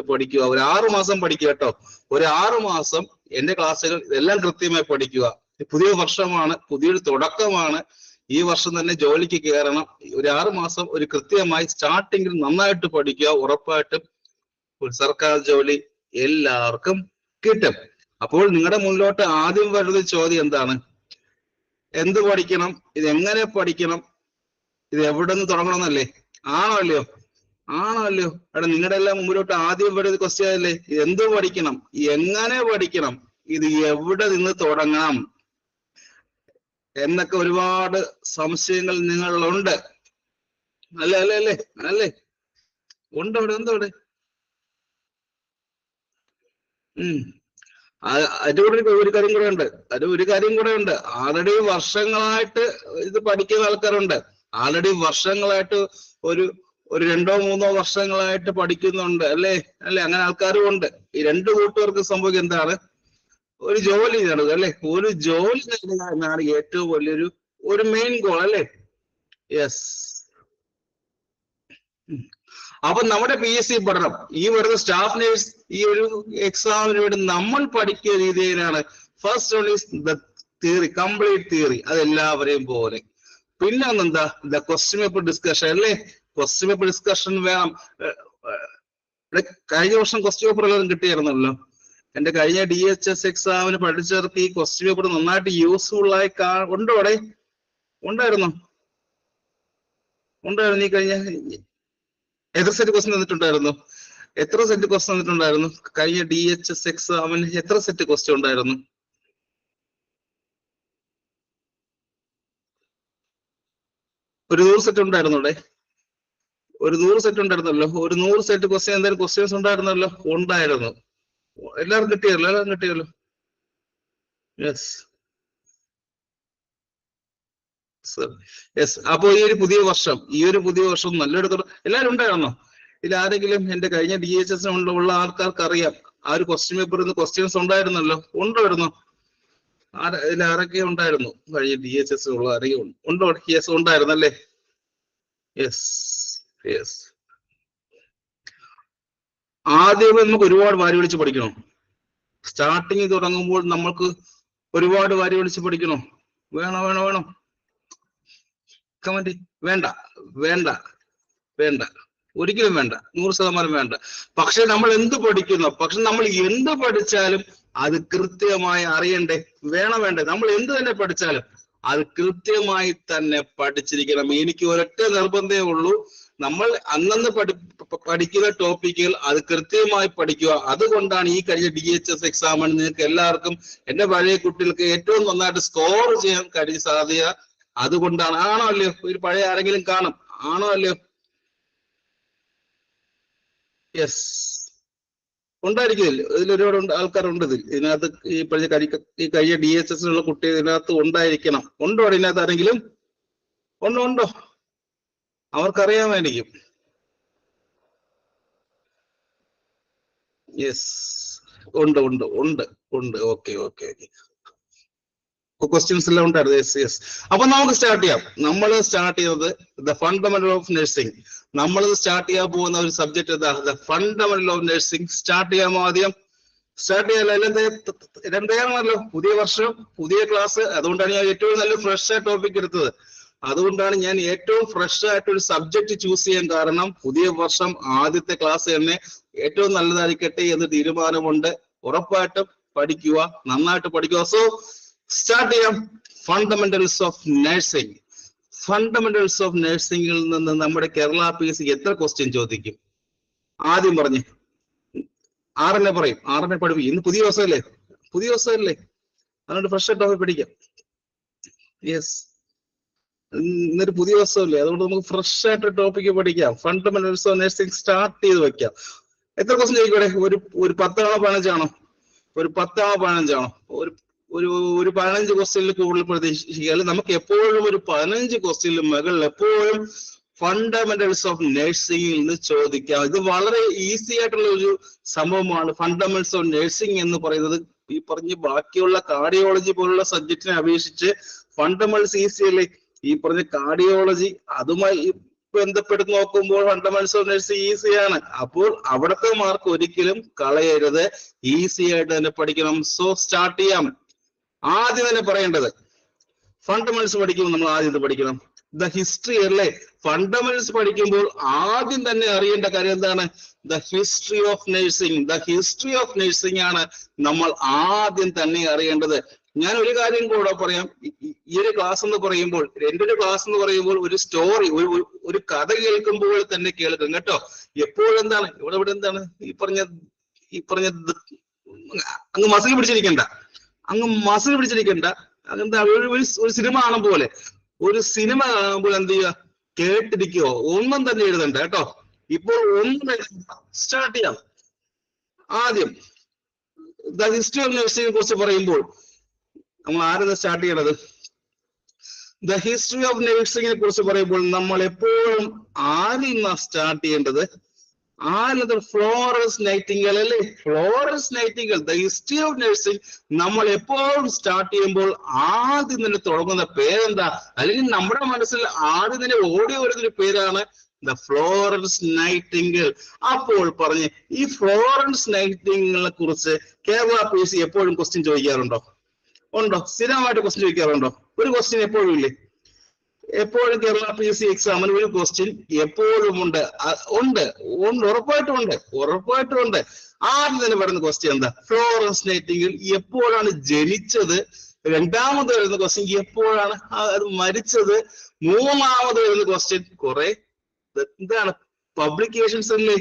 പഠിക്കുക. ഒരു 6 മാസം പഠിക്കുക കേട്ടോ. ഒരു 6 മാസം എന്റെ ക്ലാസ്സുകൾ ഇതെല്ലാം കൃത്യമായി പഠിക്കുക. പുതിയ വർഷമാണ്, പുതിയൊരു തുടക്കമാണ്. ഈ വർഷം തന്നെ ജോലിക്ക് കയറണം. ഒരു 6 മാസം ഒരു കൃത്യമായി സ്റ്റാർട്ടിങ്ങിൽ നന്നായിട്ട് പഠിക്കുക. ഉറപ്പായിട്ടും ഒരു സർക്കാർ ജോലി എല്ലാവർക്കും കിട്ടും. അപ്പോൾ നിങ്ങളുടെ മുന്നിലോട്ട് ആദ്യം വരുന്ന ചോദ്യം എന്താണ്? എന്ത് പഠിക്കണം? ഇതെങ്ങനെ പഠിക്കണം? ഇത് എവിടെ നിന്ന് തുടങ്ങണമെന്നല്ലേ? ആണോ അല്ലയോ? ആണോ അല്ലയോ? എടാ നിങ്ങളുടെ എല്ലാം മുമ്പിലോട്ട് ആദ്യം വരുന്ന ക്വസ്റ്റ്യൻ അല്ലേ? ഇത് എന്ത് പഠിക്കണം? എങ്ങനെ പഠിക്കണം? ഇത് എവിടെ നിന്ന് തുടങ്ങണം എന്നൊക്കെ ഒരുപാട് സംശയങ്ങൾ നിങ്ങളിലുണ്ട്. അല്ലേ അല്ലേ അല്ലേ അല്ലേ? ഉണ്ട് അവിടെ, എന്തവിടെ? അതിന്റെ കൂടെ ഒരു കാര്യം കൂടെ ഉണ്ട്. ആൾറെഡി വർഷങ്ങളായിട്ട് ഇത് പഠിക്കുന്ന ആൾക്കാരുണ്ട്. ആൾറെഡി വർഷങ്ങളായിട്ട് ഒരു 2-3 വർഷങ്ങളായിട്ട് പഠിക്കുന്നുണ്ട്. അല്ലേ? അങ്ങനെ ആൾക്കാരും ഉണ്ട്. ഈ 2 കൂട്ടുകാർക്ക് സംഭവിക്കുക എന്താണ്? ഒരു ജോലി നേടുക. അല്ലെ? ഒരു ജോലി നേടുക എന്നാണ് ഏറ്റവും വലിയൊരു മെയിൻ ഗോൾ. അല്ലേ? യെസ്. അപ്പൊ നമ്മുടെ PSC പഠനം, ഈ വരുന്ന സ്റ്റാഫ് നേഴ്സ് ഈ ഒരു എക്സാമിന് വേണ്ടി നമ്മൾ പഠിക്കുന്ന രീതിയിലാണ്. First one is the theory, complete theory, അതെല്ലാവരെയും പോലെ. പിന്നെ ഒന്നെന്താ? The question paper discussion. അല്ലേ? ക്വസ്റ്റ്യൻ പേപ്പർ ഡിസ്കഷൻ വേണം. കഴിഞ്ഞ വർഷം ക്വസ്റ്റ്യൻ പേപ്പർ എല്ലാവരും കിട്ടിയായിരുന്നല്ലോ. എന്റെ കഴിഞ്ഞ DHS എക്സാമിന് പഠിച്ചവർക്ക് ഈ ക്വസ്റ്റ്യൻ പേപ്പർ നന്നായിട്ട് യൂസ്ഫുൾ ആയി ഉണ്ടോ? അവിടെ ഉണ്ടായിരുന്നു. ഈ കഴിഞ്ഞ എത്ര സെറ്റ് ക്വസ്റ്റ്യൻ തന്നിട്ടുണ്ടായിരുന്നു? കഴിഞ്ഞ DHS എക്സാമിന് എത്ര സെറ്റ് ക്വസ്റ്റ്യൻ ഉണ്ടായിരുന്നു? ഒരു 100 സെറ്റ് ഉണ്ടായിരുന്നോടെ? ഒരു 100 സെറ്റ് ഉണ്ടായിരുന്നല്ലോ. ഒരു 100 സെറ്റ് ക്വസ്റ്റ്യൻ എന്തായാലും ക്വസ്റ്റ്യൻസ് ഉണ്ടായിരുന്നല്ലോ. ഉണ്ടായിരുന്നു. എല്ലാവരും കിട്ടിയല്ലോ. യെസ്. അപ്പൊ ഈ ഒരു പുതിയ വർഷം നല്ലൊരു എല്ലാവരും ഉണ്ടായിരുന്നോ? ഇതിൽ ആരെങ്കിലും എന്റെ കഴിഞ്ഞ DHS ഉള്ള ആൾക്കാർക്ക് അറിയാം ആ ഒരു ക്വസ്റ്റ്യൻ പേപ്പറിൽ ക്വസ്റ്റ്യൻസ് ഉണ്ടായിരുന്നല്ലോ. ഉണ്ടായിരുന്നോ? ഇതിൽ ആരൊക്കെ ഉണ്ടായിരുന്നു? കഴിഞ്ഞ DHS ഉള്ള ആരെങ്കിലും ഉണ്ടോ? യെസ്, ഉണ്ടായിരുന്നല്ലേ? യെസ്. ആദ്യമേ നമുക്ക് ഒരുപാട് വാരി വിളിച്ച് പഠിക്കണം. സ്റ്റാർട്ടിങ് തുടങ്ങുമ്പോൾ നമ്മൾക്ക് ഒരുപാട് വാരി വിളിച്ച് പഠിക്കണോ? വേണോ? കമന്റ് വേണ്ട, ഒരിക്കലും വേണ്ട, 100% വേണ്ട. പക്ഷെ നമ്മൾ എന്ത് പഠിച്ചാലും അത് കൃത്യമായി അറിയണ്ടേ? വേണ്ടേ? നമ്മൾ എന്ത് തന്നെ പഠിച്ചാലും അത് കൃത്യമായി തന്നെ പഠിച്ചിരിക്കണം. എനിക്ക് ഒരൊറ്റ നിർബന്ധമേ ഉള്ളൂ, നമ്മൾ അന്നന്ന് പഠിക്കുന്ന ടോപ്പിക്കുകൾ അത് കൃത്യമായി പഠിക്കുക. അതുകൊണ്ടാണ് ഈ കഴിഞ്ഞ DHS എക്സാമിന് നിങ്ങൾക്ക് എല്ലാവർക്കും, എന്റെ പഴയ കുട്ടികൾക്ക് ഏറ്റവും നന്നായിട്ട് സ്കോർ ചെയ്യാൻ കഴിഞ്ഞ സാധ്യത അതുകൊണ്ടാണ്. ആണോ അല്ലയോ? ഒരു പഴയ ആരെങ്കിലും കാണും? ആണോ അല്ലയോ? യെസ്, ഉണ്ടായിരിക്കുമല്ലോ. ഇതിലൊരുപാട് ആൾക്കാരുണ്ട്. ഇതിനകത്ത് ഈ കഴിഞ്ഞ DHS കുട്ടി ഇതിനകത്ത് ഉണ്ടായിരിക്കണം. ഉണ്ടോ ഇതിനകത്ത് ആരെങ്കിലും? ഉണ്ടോ? അവർക്കറിയാമായിരിക്കും. യെസ്, ഉണ്ട്. ഓക്കെ. ക്വസ്റ്റ്യൻസ് എല്ലാം ഉണ്ടായിരുന്നു. യെസ്. അപ്പൊ നമുക്ക് സ്റ്റാർട്ട് ചെയ്യാം. നമ്മൾ സ്റ്റാർട്ട് ചെയ്യുന്നത് ദ ഫണ്ടമെന്റൽ ഓഫ് നഴ്സിംഗ്. നമ്മൾ സ്റ്റാർട്ട് ചെയ്യാൻ പോകുന്ന ഒരു സബ്ജക്ട് എന്താ? The fundamental of nursing. Start ചെയ്യാമോ? ആദ്യം സ്റ്റാർട്ട് ചെയ്യാമല്ലോ. എല്ലാം തയ്യാറാണല്ലോ. പുതിയ വർഷം, പുതിയ ക്ലാസ്. അതുകൊണ്ടാണ് ഞാൻ ഏറ്റവും നല്ല ഫ്രഷ് ആയ ടോപ്പിക് എടുത്തത്. അതുകൊണ്ടാണ് ഞാൻ ഏറ്റവും ഫ്രഷ് ആയിട്ട് ഒരു സബ്ജക്ട് ചൂസ് ചെയ്യാൻ കാരണം, പുതിയ വർഷം ആദ്യത്തെ ക്ലാസ് തന്നെ ഏറ്റവും നല്ലതായിരിക്കട്ടെ എന്ന് തീരുമാനമുണ്ട്. ഉറപ്പായിട്ടും പഠിക്കുക, നന്നായിട്ട് പഠിക്കുക. സോ സ്റ്റാർട്ട് ചെയ്യാം. Fundamentals of nursing. Fundamentals of നഴ്സിംഗിൽ നിന്ന് നമ്മുടെ കേരള PSC എത്ര ക്വസ്റ്റ്യൻ ചോദിക്കും? ആദ്യം പറഞ്ഞേ. 6 പറയും. 6 പഠിപ്പിക്കും. ഇന്ന് പുതിയ ദിവസമല്ലേ? അതുകൊണ്ട് ഫ്രഷ് ടോപ്പിക് പഠിക്കാം. യെസ്, ഇന്നൊരു പുതിയ ദിവസമല്ലേ? അതുകൊണ്ട് നമുക്ക് ഫ്രഷ് ആയിട്ട് ടോപ്പിക് പഠിക്കാം. ഫണ്ടമെന്റൽസ് ഓഫ് നഴ്സിംഗ് സ്റ്റാർട്ട് ചെയ്ത് വെക്കാം. എത്ര ക്വസ്റ്റ്യൻ ചോദിക്കൂടെ? ഒരു 10 ആണോ 15 ആണോ? ഒരു 10 ആണോ 15 ആണോ? ഒരു 15 ക്വസ്റ്റ്യനിൽ കൂടുതൽ പ്രതീക്ഷിക്കാതെ നമുക്ക് എപ്പോഴും ഒരു 15 ക്വസ്റ്റ്യനിൽ മുകളിൽ എപ്പോഴും ഫണ്ടമെന്റൽസ് ഓഫ് നഴ്സിംഗിൽ നിന്ന് ചോദിക്കാം. ഇത് വളരെ ഈസി ആയിട്ടുള്ള ഒരു സംഭവമാണ്. ഫണ്ടമെന്റൽസ് ഓഫ് നഴ്സിംഗ് എന്ന് പറയുന്നത് ഈ പറഞ്ഞ ബാക്കിയുള്ള കാർഡിയോളജി പോലുള്ള സബ്ജക്റ്റിനെ അപേക്ഷിച്ച് ഫണ്ടമെന്റൽസ് ഈസി അല്ലേ? ഈ പറഞ്ഞ കാർഡിയോളജി അതുമായി ബന്ധപ്പെടുത്തി നോക്കുമ്പോൾ ഫണ്ടമെന്റൽസ് ഓഫ് നഴ്സിംഗ് ഈസിയാണ്. അപ്പോൾ അവിടുത്തെ മാർക്ക് ഒരിക്കലും കളയരുത്, ഈസി ആയിട്ട് തന്നെ പഠിക്കണം. സോ സ്റ്റാർട്ട് ചെയ്യാം. ആദ്യം തന്നെ പറയേണ്ടത് ഫണ്ടമെന്റൽസ് പഠിക്കുമ്പോൾ നമ്മൾ ആദ്യം പഠിക്കണം ദ ഹിസ്റ്ററി അല്ലേ. ഫണ്ടമെന്റൽസ് പഠിക്കുമ്പോൾ ആദ്യം തന്നെ അറിയേണ്ട കാര്യം എന്താണ്? The history of nursing. The history of nursing ആണ് നമ്മൾ ആദ്യം തന്നെ അറിയേണ്ടത്. ഞാൻ ഒരു കാര്യം കൂടെ പറയാം. ഈ ഒരു ക്ലാസ് എന്ന് പറയുമ്പോൾ, എന്റെ ഒരു ക്ലാസ് എന്ന് പറയുമ്പോൾ ഒരു സ്റ്റോറി, ഒരു കഥ കേൾക്കുമ്പോൾ തന്നെ കേൾക്കും കേട്ടോ. എപ്പോഴും എന്താണ് ഇവിടെ എന്താണ് ഈ പറഞ്ഞ അങ്ങ് മസിൽ പിടിച്ചിരിക്കണ്ട, അങ്ങെന്താ ഒരു സിനിമ കാണും പോലെ, ഒരു സിനിമ കാണുമ്പോൾ എന്ത് ചെയ്യുക, കേട്ടിരിക്കോ, ഒന്നും തന്നെ എഴുതണ്ട കേട്ടോ. ഇപ്പോൾ ഒന്നും സ്റ്റാർട്ട് ചെയ്യാം. ആദ്യം ദ ഹിസ്റ്ററി ഓഫ് നഴ്സിംഗിനെ കുറിച്ച് പറയുമ്പോൾ നമ്മൾ ആരെന്ന് സ്റ്റാർട്ട് ചെയ്യണത്? ദ ഹിസ്റ്ററി ഓഫ് നഴ്സിംഗിനെ കുറിച്ച് പറയുമ്പോൾ നമ്മൾ എപ്പോഴും ആദ്യം സ്റ്റാർട്ട് ചെയ്യേണ്ടത് ഫ്ലോറൻസ് നൈറ്റിംഗേൽ അല്ലേ. Florence Nightingale. The history of nursing നമ്മൾ എപ്പോഴും സ്റ്റാർട്ട് ചെയ്യുമ്പോൾ ആദ്യം തന്നെ തുടങ്ങുന്ന പേരെന്താ, അല്ലെങ്കിൽ നമ്മുടെ മനസ്സിൽ ആദ്യം തന്നെ ഓടി വരുന്നൊരു പേരാണ് ദ ഫ്ലോറൻസ് നൈറ്റിംഗേൽ. അപ്പോൾ പറഞ്ഞ് ഈ ഫ്ലോറൻസ് നൈറ്റിംഗേലിനെ കുറിച്ച് കേരള PSC എപ്പോഴും ക്വസ്റ്റ്യൻ ചോദിക്കാറുണ്ടോ? ഉണ്ടോ? സ്ഥിരമായിട്ട് ക്വസ്റ്റ്യൻ ചോദിക്കാറുണ്ടോ? ഒരു ക്വസ്റ്റ്യൻ എപ്പോഴും ഇല്ലേ? എപ്പോഴും കേരള PSC എക്സാമിന് ഒരു ക്വസ്റ്റ്യൻ എപ്പോഴും ഉണ്ട്. ഉറപ്പായിട്ടും ഉണ്ട്. ആദ്യം തന്നെ പറയുന്ന ക്വസ്റ്റ്യൻ എന്താ? ഫ്ലോറൻസ് നൈറ്റിംഗേൽ എപ്പോഴാണ് ജനിച്ചത്? രണ്ടാമത് വരുന്ന ക്വസ്റ്റ്യൻ എപ്പോഴാണ് അത് മരിച്ചത്? മൂന്നാമത് വരുന്ന ക്വസ്റ്റ്യൻ കുറെ എന്താണ് പബ്ലിക്കേഷൻസ് അല്ലേ?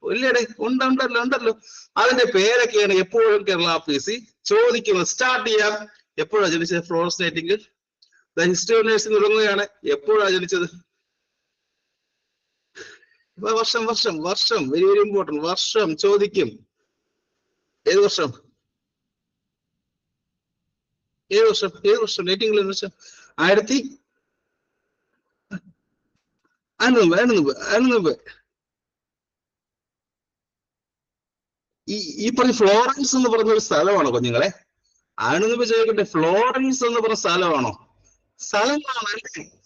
ഇല്ലേടെ ഉണ്ടല്ലോ. അതിന്റെ പേരൊക്കെയാണ് എപ്പോഴും കേരള PSC ചോദിക്കുന്നത്. സ്റ്റാർട്ട് ചെയ്യാം. എപ്പോഴാണ് ജനിച്ചത് Florence Nightingale? The history of nursing തുടങ്ങുകയാണ്. എപ്പോഴാണ് ജനിച്ചത്? വർഷം വെരി വെരി ഇമ്പോർട്ടന്റ്. വർഷം ചോദിക്കും. ഏത് വർഷം നൈറ്റിംഗേൽ വർഷം? 1900. ഈ പറഞ്ഞ ഫ്ലോറൻസ് എന്ന് പറഞ്ഞ ഒരു സ്ഥലമാണോ കുഞ്ഞുങ്ങളെ? അതിനൊന്നും ചോദിക്കട്ടെ, ഫ്ലോറൻസ് എന്ന് പറഞ്ഞ സ്ഥലമാണോ? സ്ഥലമാണ്.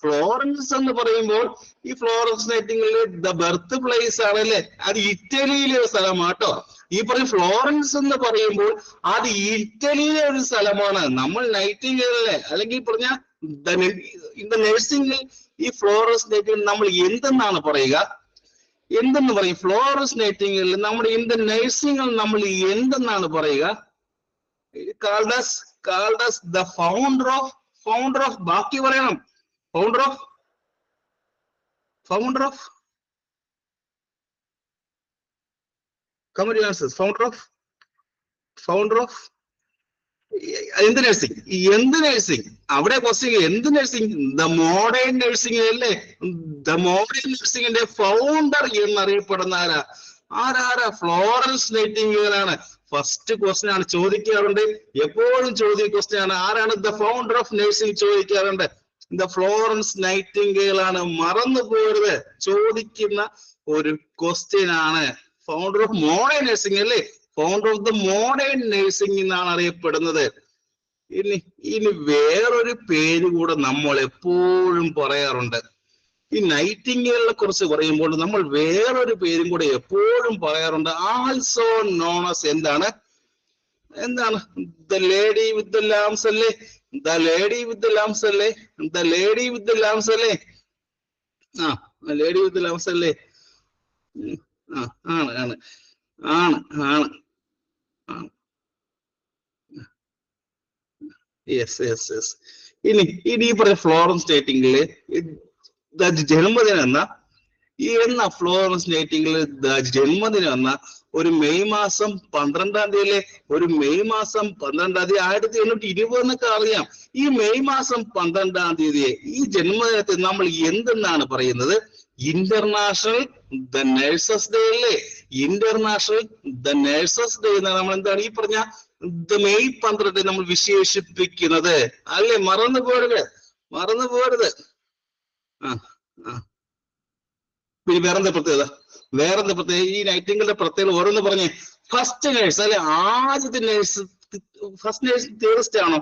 ഫ്ലോറൻസ് എന്ന് പറയുമ്പോൾ ഈ Florence Nightingale the birth place ആണല്ലേ. അത് ഇറ്റലിയിലെ ഒരു സ്ഥലമാട്ടോ. ഈ പറഞ്ഞ ഫ്ലോറൻസ് എന്ന് പറയുമ്പോൾ അത് ഇറ്റലിയിലെ ഒരു സ്ഥലമാണ്. നമ്മൾ നൈറ്റിംഗേലിനെ അല്ലെങ്കിൽ പറഞ്ഞ നഴ്സിംഗിൽ ഈ ഫ്ലോറൻസ് നൈറ്റിംഗേൽ നമ്മൾ എന്തെന്നാണ് പറയുക? എന്തെന്ന് പറയും? ഫ്ലോറൻസ് നൈറ്റിംഗേൽ നമ്മുടെ ഇന്ത്യൻ നഴ്സിംഗിൽ നമ്മൾ എന്തെന്നാണ് പറയുക? called as the founder of ബാക്കി പറയണം. founder of come on answers. founder of എന്ത് നഴ്സിംഗ്? അവിടെ ക്വസ്റ്റ്യൻ എന്ത് നഴ്സിംഗ്? ദ മോഡേൺ നഴ്സിംഗ് അല്ലേ. ദ മോഡേൺ നഴ്സിംഗിന്റെ ഫൗണ്ടർ എന്നറിയപ്പെടുന്ന ആരാ? ഫ്ലോറൻസ് നൈറ്റിംഗേൽ ആണ്. ഫസ്റ്റ് ക്വസ്റ്റ്യൻ ആണ് ചോദിക്കാറുണ്ട്. എപ്പോഴും ചോദിക്കുന്ന ക്വസ്റ്റ്യൻ ആണ്. ആരാണ് ദ ഫൗണ്ടർ ഓഫ് നഴ്സിംഗ് ചോദിക്കാറുണ്ട്? ദ ഫ്ലോറൻസ് നൈറ്റിംഗേൽ ആണ്. മറന്നു പോകരുത്, ചോദിക്കുന്ന ഒരു ക്വസ്റ്റ്യൻ ആണ്. ഫൗണ്ടർ ഓഫ് മോഡേൺ നഴ്സിംഗ് അല്ലേ. Founder of the modern nursing എന്നാണ് അറിയപ്പെടുന്നത്. ഇനി വേറൊരു പേര് കൂടെ നമ്മൾ എപ്പോഴും പറയാറുണ്ട്. ഈ നൈറ്റിംഗേലിനെ കുറിച്ച് പറയുമ്പോൾ നമ്മൾ വേറൊരു പേരും കൂടെ എപ്പോഴും പറയാറുണ്ട്. ആൾസോ നോൺ ആസ് എന്താണ്? The lady with the lamps അല്ലേ. ലേഡി വിത്ത് ദ ലാംസ് അല്ലേ. ലേഡി വിത്ത് ദ ലാംസ് അല്ലേ. ആണ്. യെസ്. ഇനി ഈ പറഞ്ഞ ഫ്ലോറൻസ് നൈറ്റിംഗേൽ ജന്മദിനം ഫ്ലോറൻസ് നൈറ്റിംഗേൽ ജന്മദിനം എന്ന ഒരു മെയ് മാസം 12-ാം തീയതി, ഒരു മെയ് മാസം 12-ാം തീയതി 1820 എന്നൊക്കെ അറിയാം. ഈ മെയ് മാസം 12-ാം തീയതിയെ ഈ ജന്മദിനത്തെ നമ്മൾ എന്തെന്നാണ് പറയുന്നത്? ഇന്റർനാഷണൽ ദ നഴ്സസ് ഡേ അല്ലേ. ഇന്റർനാഷണൽ ദ നഴ്സസ് ഡേ എന്നാണ് നമ്മൾ എന്താണ് ഈ പറഞ്ഞ മെയ് 12 നമ്മൾ വിശേഷിപ്പിക്കുന്നത് അല്ലേ. മറന്നു പോകരുത്. പിന്നെ വേറെന്താ പ്രത്യേകത? ഈ നൈറ്റിംഗേലിന്റെ പ്രത്യേകത ഓരോന്ന് പറഞ്ഞേ. ഫസ്റ്റ് നേഴ്സ് അല്ലെ. ആദ്യത്തെ നേഴ്സ് ഫസ്റ്റ് നേഴ്സ് തിയറിസ്റ്റ് ആണോ?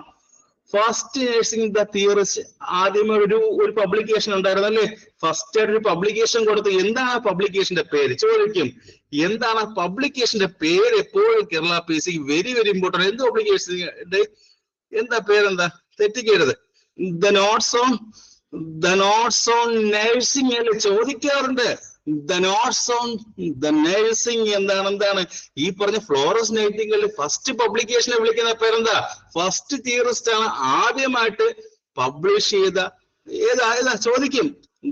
ഫസ്റ്റ് നേഴ്സിംഗ് ദ തിയറിസ്റ്റ് ആദ്യമേ ഒരു പബ്ലിക്കേഷൻ ഉണ്ടായിരുന്നു അല്ലേ? ഫസ്റ്റ് ആയിട്ട് ഒരു പബ്ലിക്കേഷൻ കൊടുത്ത് എന്താണ് ആ പബ്ലിക്കേഷന്റെ പേര് ചോദിക്കും. എന്താണ് ആ പബ്ലിക്കേഷന്റെ പേര്? എപ്പോഴും Kerala PSC very very important. എന്ത് പബ്ലിക്കേഷൻ? എന്താ പേരെന്താ? തെറ്റിക്കരുത്. ദ നോട്ട്സ് ഓൺ നഴ്സിംഗ് അല്ലേ ചോദിക്കാറുണ്ട്. The notes on the nursing എന്താണ് ഈ പറഞ്ഞ ഫ്ലോറൻസ് നൈറ്റിംഗേൽ ഫസ്റ്റ് പബ്ലിക്കേഷനെ വിളിക്കുന്ന പേരെന്താ? ഫസ്റ്റ് തിയറിസ്റ്റ് ആണ് ആദ്യമായിട്ട് പബ്ലിഷ് ചെയ്ത ഏതാ ചോദിക്കും.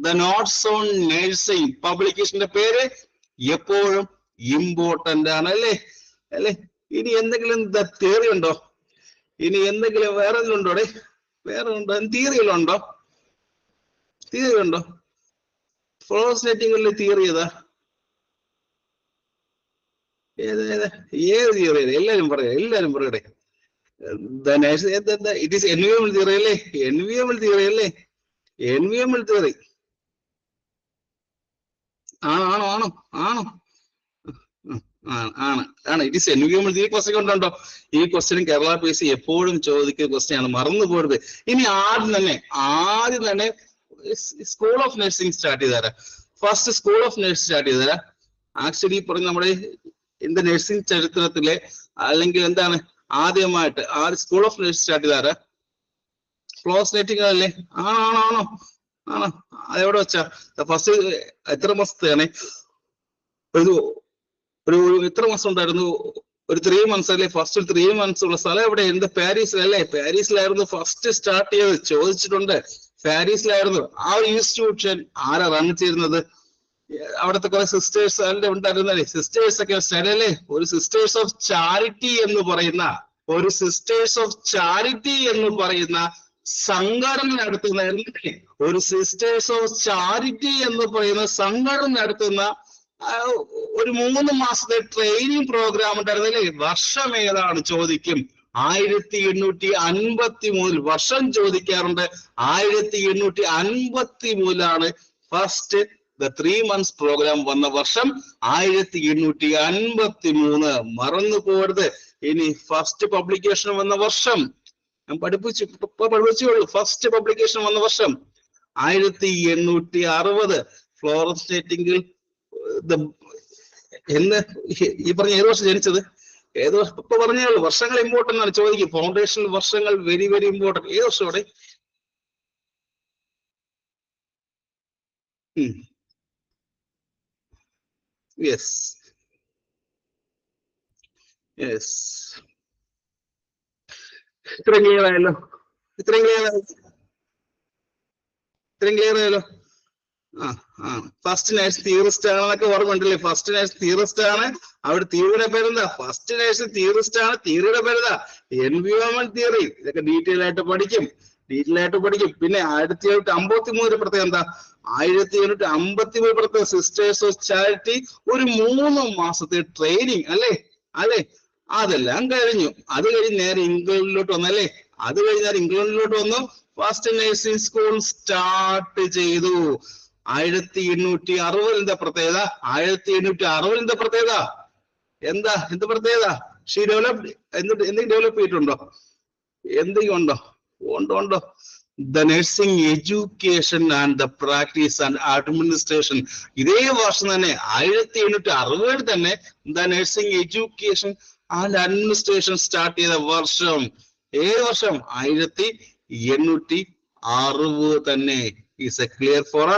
ദ നോട്ട്സ് ഓൺ നഴ്സിംഗ് പബ്ലിക്കേഷന്റെ പേര് എപ്പോഴും ഇമ്പോർട്ടന്റ് ആണ് അല്ലേ? ഇനി എന്തെങ്കിലും തിയറി ഉണ്ടോ? ഇനി എന്തെങ്കിലും വേറെ ഉണ്ടോ? വേറെ ഉണ്ടോ? തിയറികളുണ്ടോ? ഫ്ലോറൻസ് നൈറ്റിംഗേലിന്റെ തിയറി ഏത് തിയറി? എല്ലാരും പറയട്ടെ. ഇറ്റ് ഈസ് എൻവിയോമൽ തിയറി അല്ലേ? എൻവിയോമൽ തിയറി ആണ്. ഇറ്റ് ഈസ് എൻവിയോമൽ. ഈ ക്വസ്റ്റ്യൻ കൊണ്ടുണ്ടോ? ഈ ക്വസ്റ്റ്യൻ കേരള PSC എപ്പോഴും ചോദിക്കുന്ന ക്വസ്റ്റ്യൻ ആണ്, മറന്നു പോകരുത്. ഇനി ആദ്യം തന്നെ സ്കൂൾ ഓഫ് നഴ്സിംഗ് സ്റ്റാർട്ട് ചെയ്തേരാ. First school of nursing start ചെയ്തേരാ. ആക്ച്വലി പറഞ്ഞ നമ്മുടെ ഇന്ത്യൻ നഴ്സിംഗ് ചരിത്രത്തിലെ അല്ലെങ്കിൽ എന്താണ് ആദ്യമായിട്ട് സ്കൂൾ ഓഫ് നഴ്സിംഗ് സ്റ്റാർട്ട് ചെയ്താരാ? ഫ്ലോറൻസ് നൈറ്റിംഗേൽ അല്ലേ? ആണോ? അതെവിടെ വെച്ചാ? ഫസ്റ്റ് എത്ര മാസത്തെയാണ്? ഒരു എത്ര മാസം ഉണ്ടായിരുന്നു? ഒരു 3 months അല്ലേ? ഫസ്റ്റ് 3 months ഉള്ള സ്ഥലം എവിടെയായിരുന്നു? പാരീസിലല്ലേ? പാരീസിലായിരുന്നു ഫസ്റ്റ് സ്റ്റാർട്ട് ചെയ്ത്. ചോദിച്ചിട്ടുണ്ട്. പാരീസിലായിരുന്നു. ആ ഒരു ഇൻസ്റ്റിറ്റ്യൂഷൻ ആരാ റൺ ചെയ്തിരുന്നത്? അവിടുത്തെ കുറെ സിസ്റ്റേഴ്സ് അല്ലേ ഉണ്ടായിരുന്നല്ലേ? സിസ്റ്റേഴ്സ് ഒക്കെ സ്ഥലല്ലേ? ഒരു സിസ്റ്റേഴ്സ് ഓഫ് ചാരിറ്റി എന്ന് പറയുന്ന സംഘടന നടത്തുന്ന ഒരു സിസ്റ്റേഴ്സ് ഓഫ് ചാരിറ്റി എന്ന് പറയുന്ന സംഘടന നടത്തുന്ന ഒരു 3 മാസത്തെ ട്രെയിനിങ് പ്രോഗ്രാം ഉണ്ടായിരുന്നല്ലേ? വർഷം ഏതാണ് ചോദിക്കും. 1853 വർഷം ചോദിക്കാറുണ്ട്. 1853 ഫസ്റ്റ് ദ 3 months പ്രോഗ്രാം വന്ന വർഷം 1853. മറന്നു പോകരുത്. ഇനി ഫസ്റ്റ് പബ്ലിക്കേഷൻ വന്ന വർഷം ഞാൻ പഠിപ്പിച്ചുള്ളൂ. ഫസ്റ്റ് പബ്ലിക്കേഷൻ വന്ന വർഷം 1860. ഫ്ലോറൻസ് നൈറ്റിംഗേൽ എന്ന് ഈ പറഞ്ഞ ഏത് വർഷം ജനിച്ചത്? ഏത് വർഷം? ഇപ്പൊ പറഞ്ഞേ ഉള്ളൂ. വർഷങ്ങൾ ഇമ്പോർട്ടന്റ് ആണ് ചോദിക്കും. ഫൗണ്ടേഷൻ വർഷങ്ങൾ വെരി വെരി ഇമ്പോർട്ടന്റ്. ഏത് വർഷം അവിടെ? യെസ് ഇത്രയും ക്ലിയർ ആയല്ലോ? ഫസ്റ്റ് നേഴ്സ് തിയറിസ്റ്റ് ആണെന്നൊക്കെ ഓർമ്മയുണ്ടല്ലേ? ഫസ്റ്റ് നേഴ്സ് തിയറിസ്റ്റ് ആണ്. അവിടെ തിയറിയുടെ പേരെന്താ? ഫസ്റ്റ് നേഴ്സ് തിയറിസ്റ്റ് ആണ്. തിയറിയുടെ പേരെന്താ? Environment theory. ഇതൊക്കെ ഡീറ്റെയിൽ ആയിട്ട് പഠിക്കും. പിന്നെ 1853 പ്രത്യേകം എന്താ? 1853 പ്രത്യേകം സിസ്റ്റേഴ്സ് ഓഫ് ചാരിറ്റി ഒരു 3 മാസത്തെ ട്രെയിനിങ് അല്ലേ? അതെല്ലാം കഴിഞ്ഞു. അത് കഴിഞ്ഞ് നേരെ ഇംഗ്ലണ്ടിലോട്ട് വന്നു. ഫസ്റ്റ് നഴ്സിംഗ് സ്കൂൾ സ്റ്റാർട്ട് ചെയ്തു. 1860 എന്താ പ്രത്യേകത? 1860 എന്താ പ്രത്യേകത? എന്ത് പ്രത്യേകത? She developed. എന്തെങ്കിലും ഡെവലപ്പ് ചെയ്തിട്ടുണ്ടോ? എന്തെങ്കിലും ഉണ്ടോ? The nursing education and the practice and administration. ഇതേ വർഷം തന്നെ 1860 തന്നെ the nursing education and administration start ചെയ്ത വർഷം ഏത് വർഷം? 1860 തന്നെ. ഈസ് എ ക്ലിയർ ഫോർ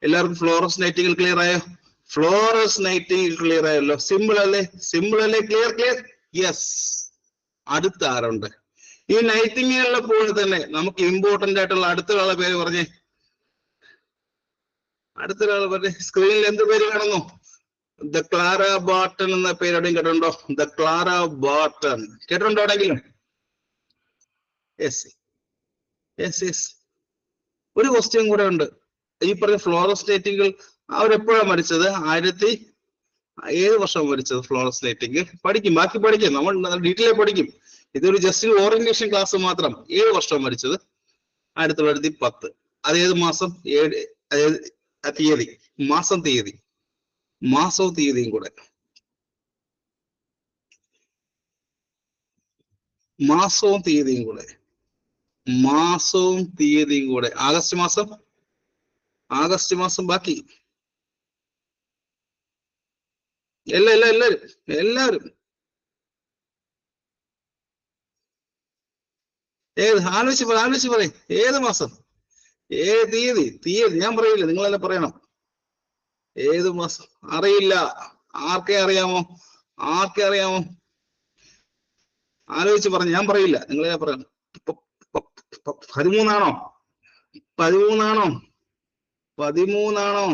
എല്ലാവർക്കും? ഫ്ലോറൻസ് നൈറ്റിംഗേൽ ക്ലിയർ ആയോ? ഫ്ലോറൻസ് നൈറ്റിംഗേൽ ക്ലിയർ ആയല്ലോ? സിമ്പിൾ അല്ലേ? ക്ലിയർ. യെസ്. അടുത്ത ആരുണ്ട്? ഈ നൈറ്റിംഗേലിനെ പോലെ തന്നെ നമുക്ക് ഇമ്പോർട്ടന്റ് ആയിട്ടുള്ള അടുത്ത ആളെ പേര് പറഞ്ഞേ. സ്ക്രീനിൽ എന്ത് പേര് കാണുന്നു? ദ ക്ലാര ബാർട്ടൺ എന്ന പേര് എവിടെയും കേട്ടിട്ടുണ്ടോ? ദ ക്ലാര ബാർട്ടൺ കേട്ടിട്ടുണ്ടോ എവിടെയെങ്കിലും? യെസ്. ഒരു ക്വസ്റ്റ്യൻ കൂടെ ഉണ്ട്. ഈ പറഞ്ഞ ഫ്ലോറൻസ് നൈറ്റിംഗേൽ അവരെപ്പോഴാണ് മരിച്ചത്? ഏത് വർഷം മരിച്ചത് ഫ്ലോറൻസ് നൈറ്റിംഗേൽ? ബാക്കി പഠിക്കും. നമ്മൾ ഡീറ്റെയിൽ പഠിക്കും. ഇതൊരു ജസ്റ്റ് ഓറിയന്റേഷൻ ക്ലാസ് മാത്രം. 7 വർഷം മരിച്ചത്? 1910. അതേത് മാസം? തീയതി, മാസവും തീയതിയും കൂടെ. മാസവും തീയതിയും കൂടെ, മാസവും തീയതിയും കൂടെ. ആഗസ്റ്റ് മാസം, ആഗസ്റ്റ് മാസം ബാക്കി എല്ലാവരും ഏത് ആലോചിച്ച് പറയും. ഏത് മാസം, ഏത് തീയതി? തീയതി ഞാൻ പറയില്ല, നിങ്ങളെല്ലാം പറയണം. ഏത് മാസം അറിയില്ല. ആർക്കെ അറിയാമോ? ആർക്കെ അറിയാമോ? ആലോചിച്ച് പറഞ്ഞു. ഞാൻ പറയില്ല, നിങ്ങളെ പറയണം. 13ആണോ? 13ആണോ? 13ആണോ?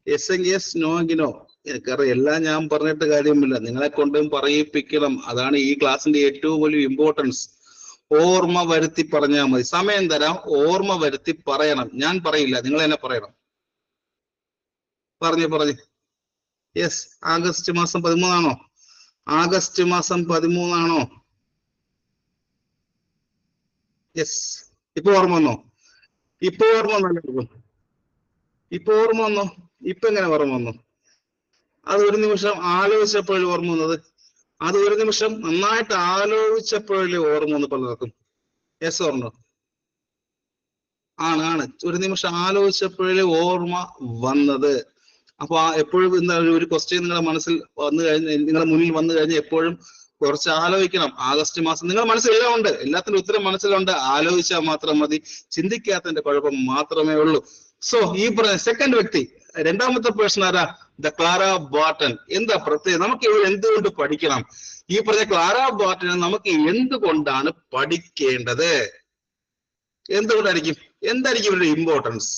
എസ് എങ്കിൽ എസ്, നോ എങ്കിൽ നോ. എനിക്കറിയാം, എല്ലാം ഞാൻ പറഞ്ഞിട്ട് കാര്യമില്ല, നിങ്ങളെ കൊണ്ടും പറയിപ്പിക്കണം. അതാണ് ഈ ക്ലാസ്സിന്റെ ഏറ്റവും വലിയ ഇമ്പോർട്ടൻസ്. ഓർമ്മ വരുത്തി പറഞ്ഞാൽ മതി. സമയം തരാം, ഓർമ്മ വരുത്തി പറയണം. ഞാൻ പറയില്ല, നിങ്ങൾ തന്നെ പറയണം. പറഞ്ഞു. യെസ്, ആഗസ്റ്റ് മാസം 13ആണോ? ആഗസ്റ്റ് മാസം 13ആണോ? യെസ്. ഇപ്പൊ ഓർമ്മ വന്നോ? ഇപ്പൊ ഓർമ്മ വന്നോ? ഇപ്പൊ ഓർമ്മ വന്നോ? ഇപ്പൊ എങ്ങനെ ഓർമ്മ വന്നു? അത് ഒരു നിമിഷം ആലോചിച്ചപ്പോഴേ ഓർമ്മ വന്നത്. അത് ഒരു നിമിഷം നന്നായിട്ട് ആലോചിച്ചപ്പോഴേ ഓർമ്മ വന്നു പലർക്കും. യെസ് ഓർമ്മ ആണ്. ഒരു നിമിഷം ആലോചിച്ചപ്പോഴേ ഓർമ്മ വന്നത്. അപ്പൊ എപ്പോഴും എന്താ ഒരു ക്വസ്റ്റ്യൻ നിങ്ങളുടെ മനസ്സിൽ വന്നു കഴിഞ്ഞ്, നിങ്ങളുടെ മുന്നിൽ വന്നു കഴിഞ്ഞാൽ എപ്പോഴും കുറച്ച് ആലോചിക്കണം. ആഗസ്റ്റ് മാസം നിങ്ങളുടെ മനസ്സിലെല്ലാം ഉണ്ട്, എല്ലാത്തിനും ഉത്തരം മനസ്സിലുണ്ട്. ആലോചിച്ചാൽ മാത്രം മതി, ചിന്തിക്കാത്തതിന്റെ കുഴപ്പം മാത്രമേ ഉള്ളൂ. സോ ഈ പറഞ്ഞ സെക്കൻഡ് വ്യക്തി, രണ്ടാമത്തെ പേഴ്സൺ ആരാ? The Clara Barton. എന്താ പ്രത്യേകം? നമുക്ക് ഇവിടെ എന്തുകൊണ്ട് പഠിക്കണം? ഈ പറഞ്ഞ ക്ലാര ബാർട്ടനെ നമുക്ക് എന്തുകൊണ്ടാണ് പഠിക്കേണ്ടത്? എന്തുകൊണ്ടായിരിക്കും? എന്തായിരിക്കും ഇവരുടെ ഇമ്പോർട്ടൻസ്?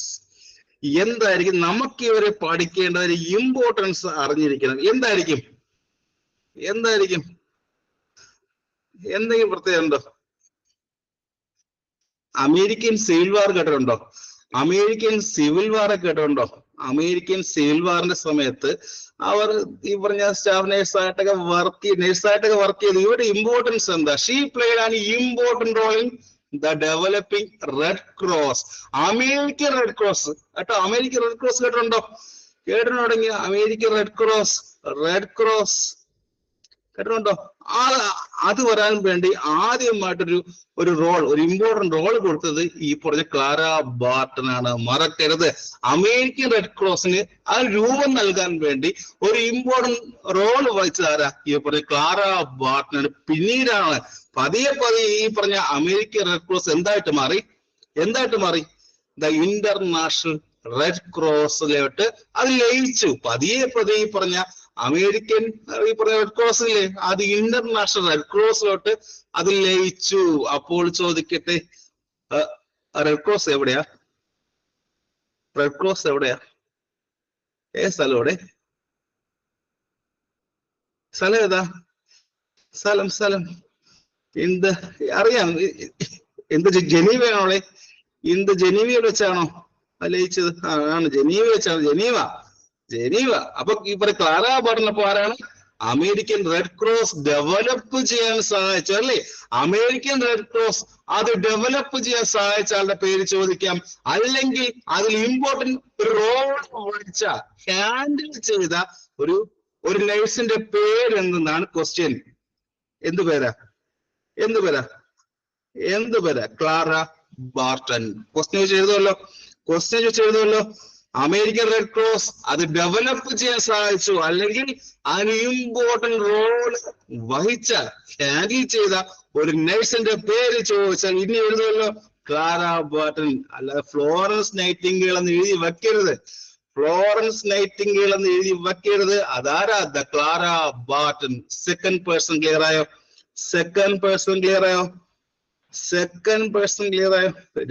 എന്തായിരിക്കും നമുക്ക് ഇവരെ പഠിക്കേണ്ടതിന് ഇമ്പോർട്ടൻസ് അറിഞ്ഞിരിക്കണം? എന്തായിരിക്കും? എന്തെങ്കിലും പ്രത്യേകത ഉണ്ടോ? അമേരിക്കൻ സിവിൽ വാർ കേട്ടിട്ടുണ്ടോ? അമേരിക്കൻ സിവിൽ വാർ കേട്ടിട്ടുണ്ടോ? അമേരിക്കൻ സിവിൽ വാറിന്റെ സമയത്ത് അവർ ഈ പറഞ്ഞ സ്റ്റാഫ് നേഴ്സായിട്ടൊക്കെ വർക്ക് ചെയ്ത് ഇവരുടെ ഇമ്പോർട്ടൻസ് എന്താ? She played an important role in the developing Red Cross. American Red Cross കേട്ടോ. അമേരിക്കൻ റെഡ് ക്രോസ് കേട്ടിട്ടുണ്ടോ? കേട്ടിട്ടുണ്ടെങ്കിൽ അമേരിക്കൻ റെഡ് ക്രോസ് കേട്ടിട്ടുണ്ടോ? അത് വരാൻ വേണ്ടി ആദ്യമായിട്ടൊരു ഒരു ഇമ്പോർട്ടന്റ് റോൾ കൊടുത്തത് ഈ പറഞ്ഞ ക്ലാര ബാർട്ടൺ ആണ്. മറക്കരുത്. അമേരിക്കൻ റെഡ് ക്രോസിന് ആ രൂപം നൽകാൻ വേണ്ടി ഒരു ഇമ്പോർട്ടന്റ് റോൾ വഹിച്ചത് ആരാ? ഈ പറഞ്ഞ ക്ലാര ബാർട്ടൺ ആണ്. പിന്നീടാണ് പതിയെ ഈ പറഞ്ഞ അമേരിക്കൻ റെഡ് ക്രോസ് എന്തായിട്ട് മാറി? ദ ഇന്റർനാഷണൽ റെഡ് ക്രോസിലോട്ട് അത് ലയിച്ചു. പതിയെ ഈ പറഞ്ഞ അമേരിക്കൻ ഈ പറഞ്ഞ റെഡ് ക്രോസിലെ അത് ഇന്റർനാഷണൽ റെഡ് ക്രോസിലോട്ട് അത് ലയിച്ചു. അപ്പോൾ ചോദിക്കട്ടെ, റെഡ് ക്രോസ് എവിടെയാ? സ്ഥലം ഏതാ? സ്ഥലം എന്ത് അറിയാം? എന്ത് ജനീവയാണോളെ? ജനീവയിൽ വെച്ചാണോ ലയിച്ചത്? ആണ്, ജനീവ വെച്ചാണ്. ജനീവ. അപ്പൊ ഈ പറയുന്ന ക്ലാര പറഞ്ഞപ്പോ ആരാണ്? അമേരിക്കൻ റെഡ് ക്രോസ് ഡെവലപ്പ് ചെയ്യാൻ സഹായിച്ചു അല്ലേ? അമേരിക്കൻ റെഡ് ക്രോസ് അത് ഡെവലപ്പ് ചെയ്യാൻ സഹായിച്ച ആളുടെ പേര് ചോദിക്കാം. അല്ലെങ്കിൽ അതിൽ ഇമ്പോർട്ടന്റ് റോൾ വഹിച്ച, ഹാൻഡിൽ ചെയ്ത ഒരു നഴ്സിന്റെ പേര് എന്തെന്നാണ് ക്വസ്റ്റ്യൻ. എന്ത് പേരാ? Clara Barton. ക്വസ്റ്റ്യൻ ചോദിച്ച് എഴുതുമല്ലോ. അമേരിക്കൻ റെഡ് ക്രോസ് അത് ഡെവലപ്പ് ചെയ്യാൻ സഹായിച്ചു, അല്ലെങ്കിൽ അതിന് ഇമ്പോർട്ടന്റ് റോൾ വഹിച്ച, ഹാൻഡിൽ ചെയ്ത ഒരു നഴ്സിന്റെ പേര് ചോദിച്ചാൽ ഇനി എഴുതുമല്ലോ ക്ലാര ബാർട്ടൺ. അല്ലാതെ ഫ്ലോറൻസ് നൈറ്റിംഗേൽ എന്ന് എഴുതി വെക്കരുത്. അതാരാ? The Clara Barton. Second person clear ആയോ?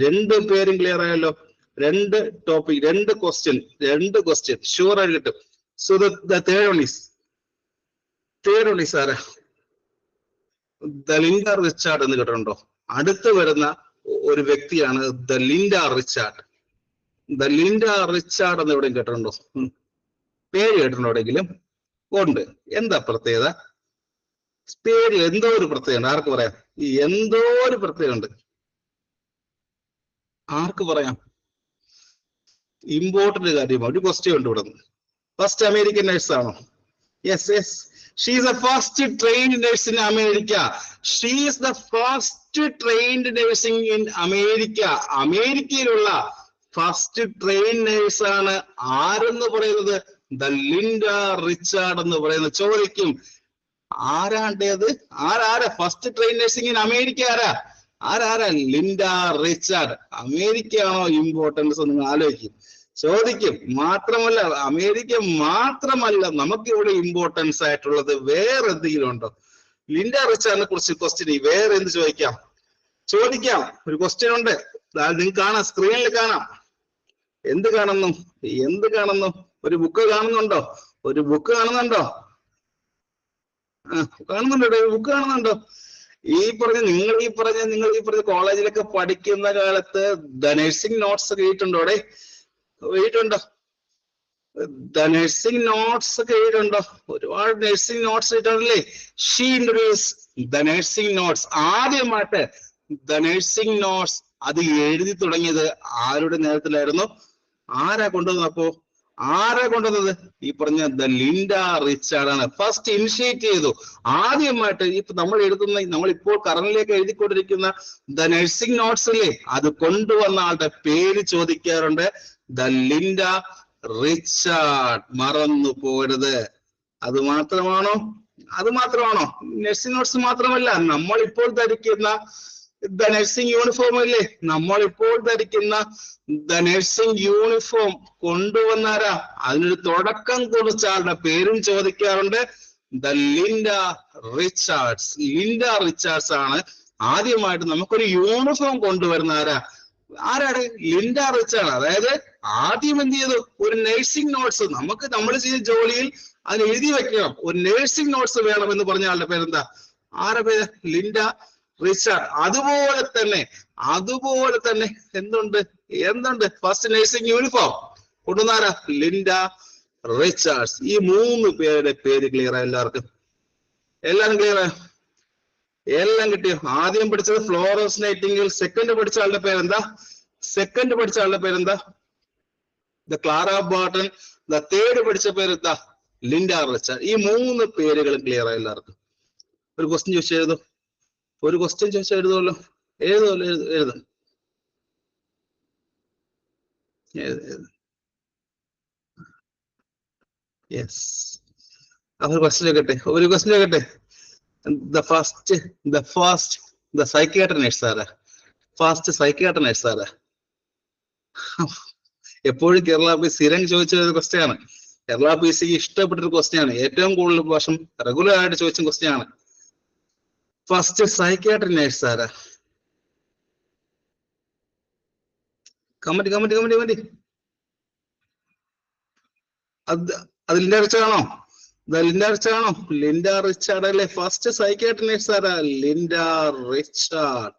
രണ്ടു പേരും ക്ലിയർ ആയല്ലോ. രണ്ട് ടോപ്പിക്, രണ്ട് ക്വസ്റ്റ്യൻ ഷുവർ ആയിട്ട് കിട്ടും. So the third one is ആരാ? ദ ലിൻഡ റിച്ചാർഡ് എന്ന് കേട്ടിട്ടുണ്ടോ? അടുത്ത് വരുന്ന ഒരു വ്യക്തിയാണ് ദ ലിൻഡ റിച്ചാർഡ്. എന്ന് എവിടെയും കേട്ടിട്ടുണ്ടോ? പേര് കേട്ടിട്ടുണ്ടോ എവിടെയെങ്കിലും? ഉണ്ട്. എന്താ പ്രത്യേകത? പേര് എന്തോ ഒരു പ്രത്യേകത. ആർക്ക് പറയാം? എന്തോ ഒരു പ്രത്യേകത ഉണ്ട്. ആർക്ക് പറയാം? ഇമ്പോർട്ടന്റ് കാര്യമാണ്. ഒരു ക്വസ്റ്റ്യൻ ഉണ്ട് ഇവിടെ. ഫസ്റ്റ് അമേരിക്കൻ നഴ്സ് ആണോ? Yes. She is the first trained nurse in America. She is the first trained nursing in America. അമേരിക്കയിലുള്ള ഫസ്റ്റ് ട്രെയിൻ നേഴ്സ് ആണ് ആരെന്ന് പറയുന്നത്? ദ ലിൻഡ റിച്ചാർഡ് എന്ന് പറയുന്നത്. ചോദിക്കും ആരാണ്ടേത്? ആരാ first train nursing in America? ആരാ? Linda Richard. അമേരിക്കയാണോ ഇമ്പോർട്ടൻസ്? നിങ്ങൾ ആലോചിക്കും, ചോദിക്കും. മാത്രമല്ല അമേരിക്ക മാത്രമല്ല, നമുക്ക് ഇവിടെ ഇമ്പോർട്ടൻസ് ആയിട്ടുള്ളത് വേറെ എന്തെങ്കിലും ഉണ്ടോ? ലിൻഡ റിച്ചാർഡിനെ കുറിച്ച് ക്വസ്റ്റ്യൻ വേറെ എന്ത് ചോദിക്കാം? ഒരു ക്വസ്റ്റ്യൻ ഉണ്ട്, നിങ്ങൾക്ക് കാണാം, സ്ക്രീനിൽ കാണാം. എന്ത് കാണുന്നു? ഒരു ബുക്ക് കാണുന്നുണ്ടോ? കാണുന്നുണ്ടോ? ബുക്ക് കാണുന്നുണ്ടോ? നിങ്ങൾ ഈ പറഞ്ഞ കോളേജിലൊക്കെ പഠിക്കുന്ന കാലത്ത് ദ നഴ്സിംഗ് നോട്ട്സ് എഴുതിയിട്ടുണ്ടോ? ദ നഴ്സിംഗ് നോട്ട്സ് ഒക്കെ എഴുതിയിട്ടുണ്ടോ? ഒരുപാട് നഴ്സിംഗ് നോട്ട്സ് എഴുതിയിട്ടുണ്ടല്ലേ? She introduce the nursing notes. ആദ്യമായിട്ട് ദ നഴ്സിംഗ് നോട്ട്സ് അത് എഴുതി തുടങ്ങിയത് ആരുടെ നേതൃത്വത്തിലായിരുന്നു? ആരാ കൊണ്ടുവന്നത്? ഈ പറഞ്ഞ ദ ലിൻഡ റിച്ചാർഡ് ആണ് ഫസ്റ്റ് ഇനിഷ്യേറ്റ് ചെയ്തു. ആദ്യമായിട്ട് നമ്മളിപ്പോൾ കറണ്ടിലേക്ക് എഴുതിക്കൊണ്ടിരിക്കുന്ന ദ നഴ്സിംഗ് നോട്ട്സ് അല്ലേ, അത് കൊണ്ടുവന്ന ആളുടെ പേര് ചോദിക്കാറുണ്ട്. The Linda Richard. മറന്നു പോരുത്. അത് മാത്രമാണോ? നഴ്സിംഗ് നോട്ട്സ് മാത്രമല്ല, നമ്മളിപ്പോൾ ധരിക്കുന്ന ദ നഴ്സിംഗ് യൂണിഫോം അല്ലേ, ദ നഴ്സിംഗ് യൂണിഫോം കൊണ്ടുവന്നാരാ? അതിനൊരു തുടക്കം കുറിച്ച ആളുടെ പേരും ചോദിക്കാറുണ്ട്. ദ ലിൻഡ റിച്ചാർഡ്സ് ആണ് ആദ്യമായിട്ട് നമുക്കൊരു യൂണിഫോം കൊണ്ടുവരുന്ന ആരാണ്? Linda Richard. അതായത് ആദ്യം എന്ത് ചെയ്തു? ഒരു നഴ്സിംഗ് നോട്ട്സ് നമ്മൾ ചെയ്ത ജോലിയിൽ അതിന് എഴുതി വെക്കണം. ഒരു നഴ്സിംഗ് നോട്ട്സ് വേണം എന്ന് പറഞ്ഞ ആളുടെ പേരെന്താ? ആരുടെ പേര്? Linda Richard. അതുപോലെ തന്നെ എന്തുണ്ട്? ഫസ്റ്റ് നഴ്സിംഗ് യൂണിഫോം കൊണ്ടുവന്നാരാ? Linda Richards. ഈ 3 പേരുടെ പേര് ക്ലിയർ ആയി എല്ലാവർക്കും? എല്ലാരും ക്ലിയർ ആയോ? എല്ലാം കിട്ടിയോ? ആദ്യം പഠിച്ചത് ഫ്ലോറൻസ് നൈറ്റിംഗേൽ. സെക്കൻഡ് പഠിച്ച ആളുടെ പേരെന്താ? The Clara Barton. The third പഠിച്ച പേരെന്താ? Linda Richard. ഈ 3 പേരുകൾ ക്ലിയർ ആയി എല്ലാവർക്കും? ഒരു ക്വസ്റ്റ്യൻ ചോദിച്ചാൽ എഴുതുമല്ലോ. എഴുതും. യെസ്. ഒരു ക്വസ്റ്റ്യൻ ചോദിക്കട്ടെ. ദ സൈക്കിയാട്രി നഴ്സ് ആരാ? എപ്പോഴും കേരള പി സ്ഥിരം ചോദിച്ച ഒരു ക്വസ്റ്റ്യൻ ആണ്. കേരള പി സിക്ക് ഇഷ്ടപ്പെട്ടൊരു ക്വസ്റ്റ്യൻ ആണ്. ഏറ്റവും കൂടുതൽ വർഷം റെഗുലർ ആയിട്ട് ചോദിച്ച ക്വസ്റ്റ്യൻ ആണ്. ഫസ്റ്റ് സൈക്കിയാട്രി നഴ്സ് ആരാ? കമന്റ്. അത് ലിൻഡ റിച്ചാർഡാണോ? ലിൻഡ റിച്ചാർഡ് അല്ലേ ഫസ്റ്റ് സൈക്കിയാട്രി നഴ്സ് ആരാ? Linda Richard.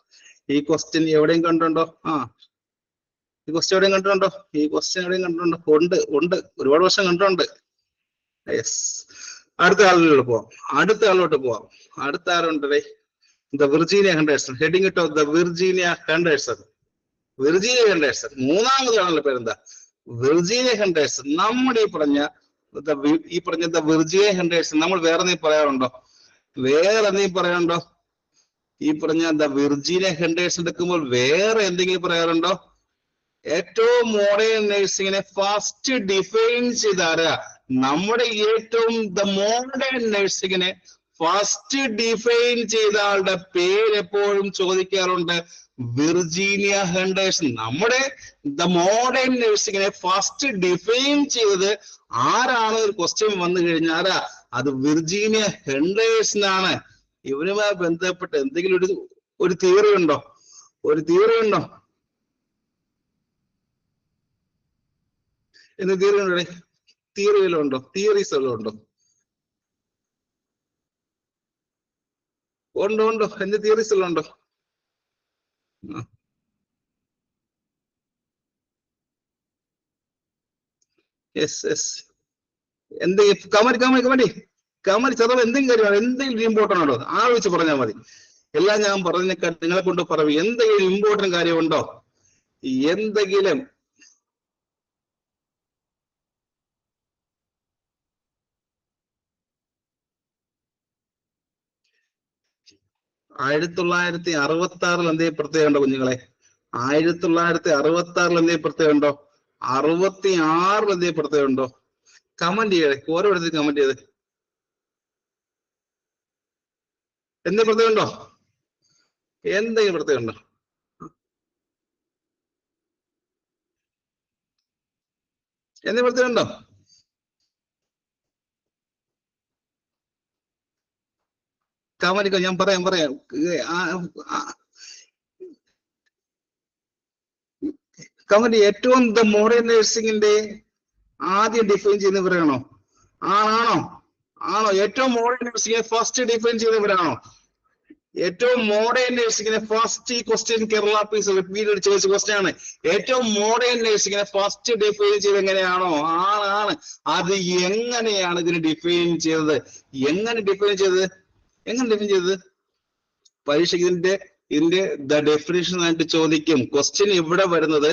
ഈ ക്വസ്റ്റ്യൻ എവിടെയും കണ്ടിട്ടുണ്ടോ? ഈ ക്വസ്റ്റ്യൻ എവിടെയും കണ്ടിട്ടുണ്ടോ? ഉണ്ട്. ഒരുപാട് വർഷം കണ്ടിട്ടുണ്ട്. യെസ്. അടുത്ത ആളിലോട്ട് പോവാം. അടുത്ത ആരുണ്ടേ? The Virginia Henderson. ഹെഡിങ് ഇട്ടോ ദ വിർജീനിയ ഹെൻഡേഴ്സൺ. മൂന്നാമത് ആളുടെ പേരെന്താ? Virginia Henderson. നമ്മുടെ ഈ പറഞ്ഞ ദ വിർജീനിയ ഹെൻഡേഴ്സൺ നമ്മൾ വേറെ എന്തെങ്കിലും പറയാറുണ്ടോ? ഈ പറഞ്ഞ ദ വിർജീനിയ ഹെൻഡേഴ്സൺ എടുക്കുമ്പോൾ വേറെ എന്തെങ്കിലും പറയാറുണ്ടോ? ഏറ്റവും മോഡേൺ നഴ്സിംഗിനെ ഫസ്റ്റ് ഡിഫൈൻ ചെയ്താരാ? നമ്മുടെ ഏറ്റവും ദ മോഡേൺ നഴ്സിംഗിനെ ഫസ്റ്റ് ഡിഫൈൻ ചെയ്ത ആളുടെ പേര് എപ്പോഴും ചോദിക്കാറുണ്ട്. Virginia Henderson. നമ്മുടെ ദ മോഡേൺ നഴ്സിംഗിനെ ഫസ്റ്റ് ഡിഫൈൻ ചെയ്തത് ആരാണ്? ഒരു ക്വസ്റ്റ്യൻ വന്നു കഴിഞ്ഞാൽ അത് വിർജീനിയ ഹെൻഡേഴ്സൺ ആണ്. ഇവരുമായി ബന്ധപ്പെട്ട് എന്തെങ്കിലും ഒരു തിയറി ഉണ്ടോ? എന്ത് തിയറി ഉണ്ടോ? തിയറീസ് വല്ലതും ഉണ്ടോ? ഉണ്ടോ? എന്ത് തിയറീസ് എല്ലാം ഉണ്ടോ? എന്തെങ്കിലും കമന്റ് ചതവ് എന്തെങ്കിലും കാര്യമാണ്, എന്തെങ്കിലും ഇമ്പോർട്ടൻ്റ് ഉണ്ടോ? ആലോചിച്ച് പറഞ്ഞാൽ മതി. എല്ലാം ഞാൻ പറഞ്ഞേക്കാൾ നിങ്ങളെ കൊണ്ട് പറയും. എന്തെങ്കിലും ഇമ്പോർട്ടൻ്റ് കാര്യമുണ്ടോ? എന്തെങ്കിലും 1966 എന്തെങ്കിലും പ്രത്യേകം ഉണ്ടോ കുഞ്ഞുങ്ങളെ? 1966 എന്തെങ്കിലും പ്രത്യേകം ഉണ്ടോ? 66 എന്തെങ്കിലും പ്രത്യേകം ഉണ്ടോ? കമന്റ് ചെയ്യേ, ഓരോ ഇടത്തിൽ കമന്റ് ചെയ്ത്. എന്തെങ്കിലും പ്രത്യേകം ഉണ്ടോ? എന്തെങ്കിലും പ്രത്യേകം ഉണ്ടോ? എന്തെങ്കിലും പ്രത്യേകം ഉണ്ടോ? കമന്റ് ഞാൻ പറയാം. കമന്റ്. ഏറ്റവും മോഡേൺ നഴ്സിംഗിന്റെ ആദ്യം ഡിഫൈൻ ചെയ്യുന്നവരാണോ? ആണോ? ഏറ്റവും മോഡേൺ നഴ്സിംഗിനെ ഫസ്റ്റ് ഡിഫൈൻ ചെയ്യുന്നവരാണോ? ഏറ്റവും മോഡേൺ നഴ്സിംഗിനെ ഫസ്റ്റ്, ഈ ക്വസ്റ്റ്യൻ കേരള പീസ് റിപ്പീറ്റഡ് ചോദിച്ച ക്വസ്റ്റ്യൻ ആണ്. ഏറ്റവും മോഡേൺ നഴ്സിംഗിനെ ഫസ്റ്റ് ഡിഫൈൻ ചെയ്ത് എങ്ങനെയാണോ? ആണ്. അത് എങ്ങനെയാണ് ഇതിനെ ഡിഫൈൻ ചെയ്തത്? എങ്ങനെ ഡിഫൈൻ ചെയ്തത്? പരീക്ഷയ്ക്ക് ഇതിന്റെ ദ ഡെഫിനിഷൻ ആയിട്ട് ചോദിക്കും. ക്വസ്റ്റ്യൻ ഇവിടെ വരുന്നത്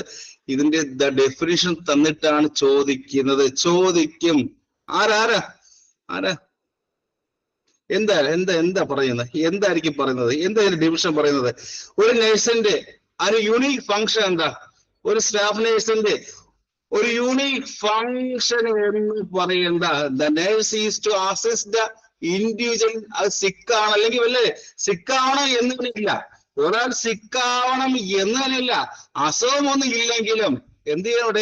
ഇതിന്റെ ദ ഡെഫിനിഷൻ തന്നിട്ടാണ് ചോദിക്കുന്നത്. ചോദിക്കും. ആരാ എന്താ പറയുന്നത്? എന്തായിരിക്കും പറയുന്നത്? എന്താ ഡിവിഷൻ പറയുന്നത്? ഒരു നഴ്സിന്റെ ഒരു യൂണിക് ഫംഗ്ഷൻ എന്താ? ഒരു സ്റ്റാഫ് നഴ്സിന്റെ ഒരു യൂണിക് ഫംഗ്ഷൻ എന്ന് പറയുന്നത് the nurse is to assist the individual. അത് സിക്കാണ് അല്ലെങ്കിൽ വല്ലേ സിക്കാവണം എന്നില്ല, ഒരാൾ സിക്കാവണം എന്ന് തന്നെയില്ല, അസുഖമൊന്നും ഇല്ലെങ്കിലും എന്ത് ചെയ്യണം?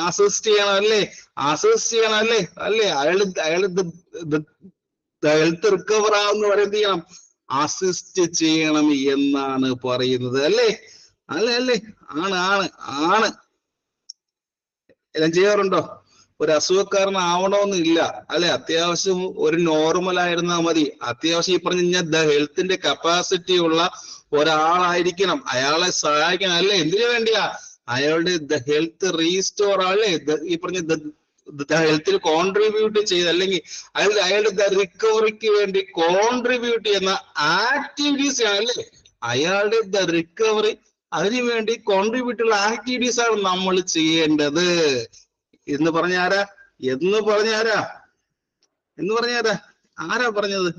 അസിസ്റ്റ് ചെയ്യണം അല്ലേ? അയാള് ഹെൽത്ത് റിക്കവർ ആവുന്ന വരെ എന്ത് ചെയ്യണം? അസിസ്റ്റ് ചെയ്യണം എന്നാണ് പറയുന്നത്. അല്ലേ? ആണ്. എല്ലാം ചെയ്യാറുണ്ടോ? ഒരു അസുഖക്കാരനാവണമെന്നില്ല അല്ലെ? അത്യാവശ്യം ഒരു നോർമൽ ആയിരുന്നാൽ മതി. അത്യാവശ്യം ഈ പറഞ്ഞ ഹെൽത്തിന്റെ കപ്പാസിറ്റി ഉള്ള ഒരാളായിരിക്കണം. അയാളെ സഹായിക്കണം അല്ലേ? എന്തിനു വേണ്ടിയാ? അയാളുടെ ഹെൽത്ത് റീസ്റ്റോർ അല്ലേ? ഈ പറഞ്ഞ ഹെൽത്തിൽ കോൺട്രിബ്യൂട്ട് ചെയ്ത് അല്ലെങ്കിൽ അയാളുടെ റിക്കവറിക്ക് വേണ്ടി കോൺട്രിബ്യൂട്ട് ചെയ്യുന്ന ആക്ടിവിറ്റീസ് അല്ലേ? അയാളുടെ റിക്കവറി അതിനു വേണ്ടി കോൺട്രിബ്യൂട്ട് ഉള്ള ആക്ടിവിറ്റീസ് ആണ് നമ്മൾ ചെയ്യേണ്ടത് എന്ന് പറഞ്ഞാരാ? ആരാ പറഞ്ഞത്?